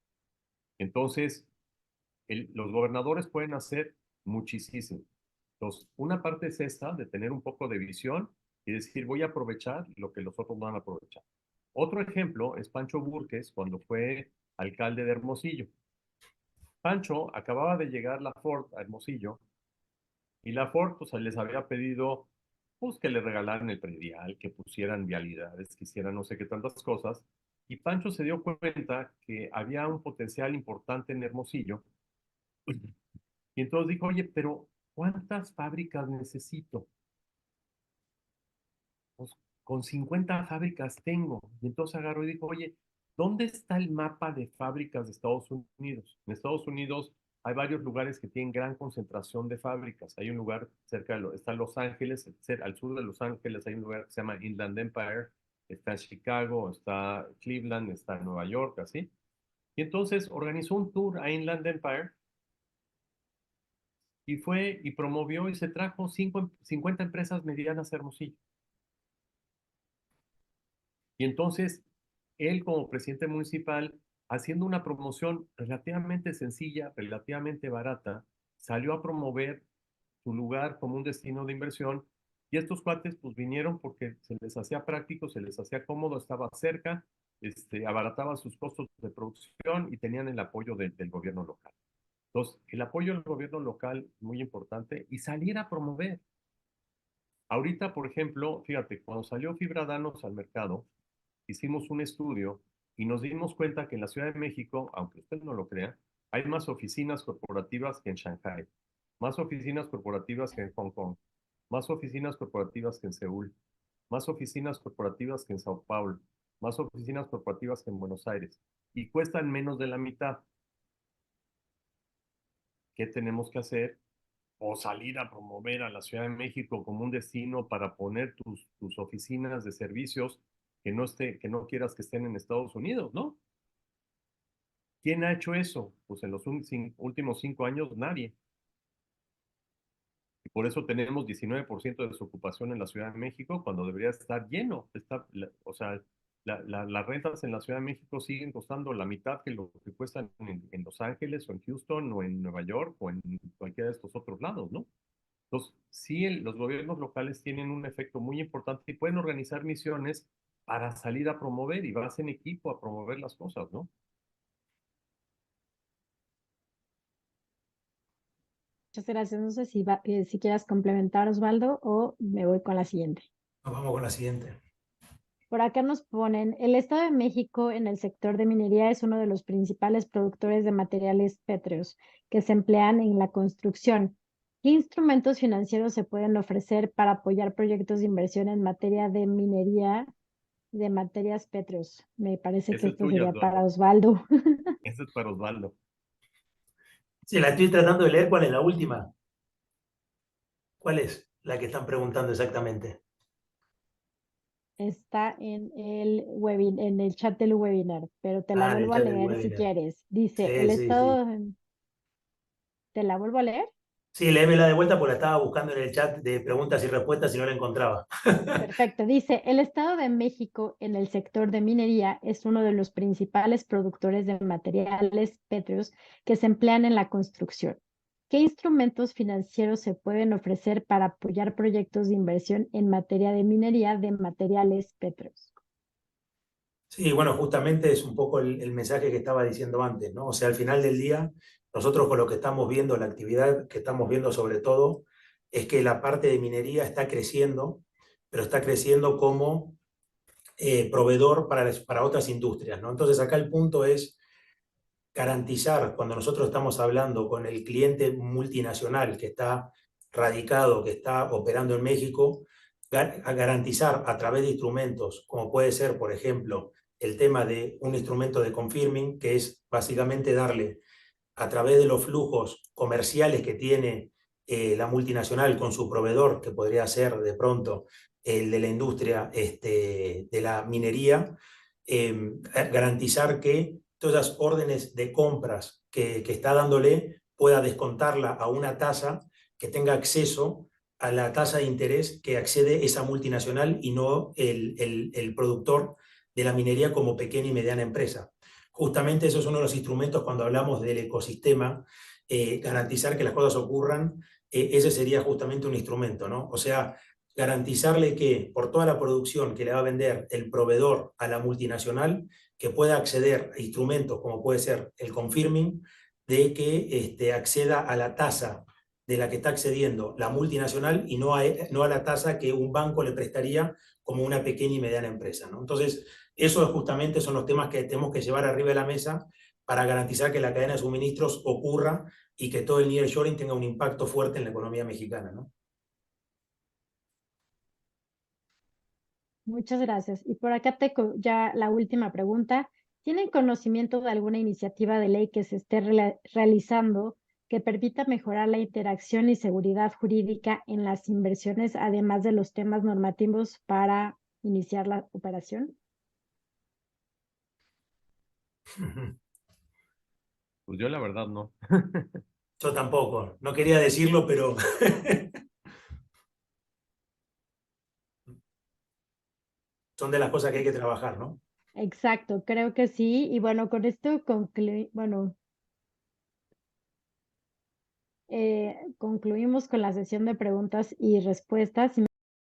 Entonces, los gobernadores pueden hacer muchísimo. Entonces, una parte es esta, de tener un poco de visión y decir, voy a aprovechar lo que los otros no van a aprovechar. Otro ejemplo es Pancho Burques, cuando fue alcalde de Hermosillo. Pancho acababa de llegar la Ford a Hermosillo y la Ford pues, les había pedido pues, que le regalaran el predial, que pusieran vialidades, que hicieran no sé qué tantas cosas. Y Pancho se dio cuenta que había un potencial importante en Hermosillo. Y entonces dijo, oye, pero ¿cuántas fábricas necesito? Pues con 50 fábricas tengo. Y entonces agarró y dijo, oye, ¿dónde está el mapa de fábricas de Estados Unidos? En Estados Unidos hay varios lugares que tienen gran concentración de fábricas. Hay un lugar cerca de está Los Ángeles, al sur de Los Ángeles hay un lugar que se llama Inland Empire, está en Chicago, está Cleveland, está en Nueva York, así. Y entonces organizó un tour a Inland Empire y fue y promovió y se trajo 50 empresas medianas a Hermosillo. Y entonces, él como presidente municipal, haciendo una promoción relativamente sencilla, relativamente barata, salió a promover su lugar como un destino de inversión. Y estos cuates pues vinieron porque se les hacía práctico, se les hacía cómodo, estaba cerca, abarataba sus costos de producción y tenían el apoyo del gobierno local. Entonces, el apoyo del gobierno local es muy importante y salir a promover. Ahorita, por ejemplo, fíjate, cuando salió Fibra Danos al mercado, hicimos un estudio y nos dimos cuenta que en la Ciudad de México, aunque usted no lo crea, hay más oficinas corporativas que en Shanghái, más oficinas corporativas que en Hong Kong, más oficinas corporativas que en Seúl, más oficinas corporativas que en Sao Paulo, más oficinas corporativas que en Buenos Aires, y cuestan menos de la mitad. ¿Qué tenemos que hacer? O salir a promover a la Ciudad de México como un destino para poner tus oficinas de servicios que no quieras que estén en Estados Unidos, ¿no? ¿Quién ha hecho eso? Pues en los últimos 5 años nadie. Y por eso tenemos 19% de desocupación en la Ciudad de México cuando debería estar lleno. O sea, las rentas en la Ciudad de México siguen costando la mitad que lo que cuestan en Los Ángeles o en Houston o en Nueva York o en cualquiera de estos otros lados, ¿no? Entonces, sí, los gobiernos locales tienen un efecto muy importante y pueden organizar misiones para salir a promover y vas en equipo a promover las cosas, ¿no? Muchas gracias. No sé si quieras complementar, Osvaldo, o me voy con la siguiente. Nos vamos con la siguiente. Por acá nos ponen, el Estado de México en el sector de minería es uno de los principales productores de materiales pétreos que se emplean en la construcción. ¿Qué instrumentos financieros se pueden ofrecer para apoyar proyectos de inversión en materia de minería de materias pétreos? Me parece que Esa es esto tuya, sería para Osvaldo. Osvaldo. Esa es para Osvaldo. Sí, la estoy tratando de leer. ¿Cuál es la última? ¿Cuál es la que están preguntando exactamente? Está en el chat del webinar, pero te la En el vuelvo a chat del leer si webinar. quieres. Dice, Sí, el sí, sí. Estado, ¿te la vuelvo a leer? Sí, léemela de vuelta porque la estaba buscando en el chat de preguntas y respuestas y no la encontraba. Perfecto. Dice, el Estado de México en el sector de minería es uno de los principales productores de materiales pétreos que se emplean en la construcción. ¿Qué instrumentos financieros se pueden ofrecer para apoyar proyectos de inversión en materia de minería de materiales pétreos? Sí, bueno, justamente es un poco el mensaje que estaba diciendo antes, ¿no? O sea, al final del día, nosotros con lo que estamos viendo, la actividad que estamos viendo sobre todo, es que la parte de minería está creciendo, pero está creciendo como proveedor para otras industrias, ¿no? Entonces acá el punto es garantizar, cuando nosotros estamos hablando con el cliente multinacional que está radicado, que está operando en México, a garantizar a través de instrumentos, como puede ser, por ejemplo, el tema de un instrumento de confirming, que es básicamente darle a través de los flujos comerciales que tiene la multinacional con su proveedor, que podría ser de pronto el de la industria de la minería, garantizar que todas las órdenes de compras que está dándole pueda descontarla a una tasa que tenga acceso a la tasa de interés que accede esa multinacional y no el productor de la minería como pequeña y mediana empresa. Justamente eso es uno de los instrumentos cuando hablamos del ecosistema, garantizar que las cosas ocurran, ese sería justamente un instrumento, ¿no? O sea, garantizarle que por toda la producción que le va a vender el proveedor a la multinacional, que pueda acceder a instrumentos como puede ser el confirming, de que acceda a la tasa de la que está accediendo la multinacional y no a la tasa que un banco le prestaría como una pequeña y mediana empresa, ¿no? Entonces, eso justamente son los temas que tenemos que llevar arriba de la mesa para garantizar que la cadena de suministros ocurra y que todo el nearshoring tenga un impacto fuerte en la economía mexicana, ¿no? Muchas gracias. Y por acá ya la última pregunta. ¿Tienen conocimiento de alguna iniciativa de ley que se esté realizando que permita mejorar la interacción y seguridad jurídica en las inversiones, además de los temas normativos para iniciar la operación? Pues yo la verdad no. Yo tampoco, no quería decirlo, pero son de las cosas que hay que trabajar, ¿no? Exacto, creo que sí. Y bueno, con esto concluimos con la sesión de preguntas y respuestas.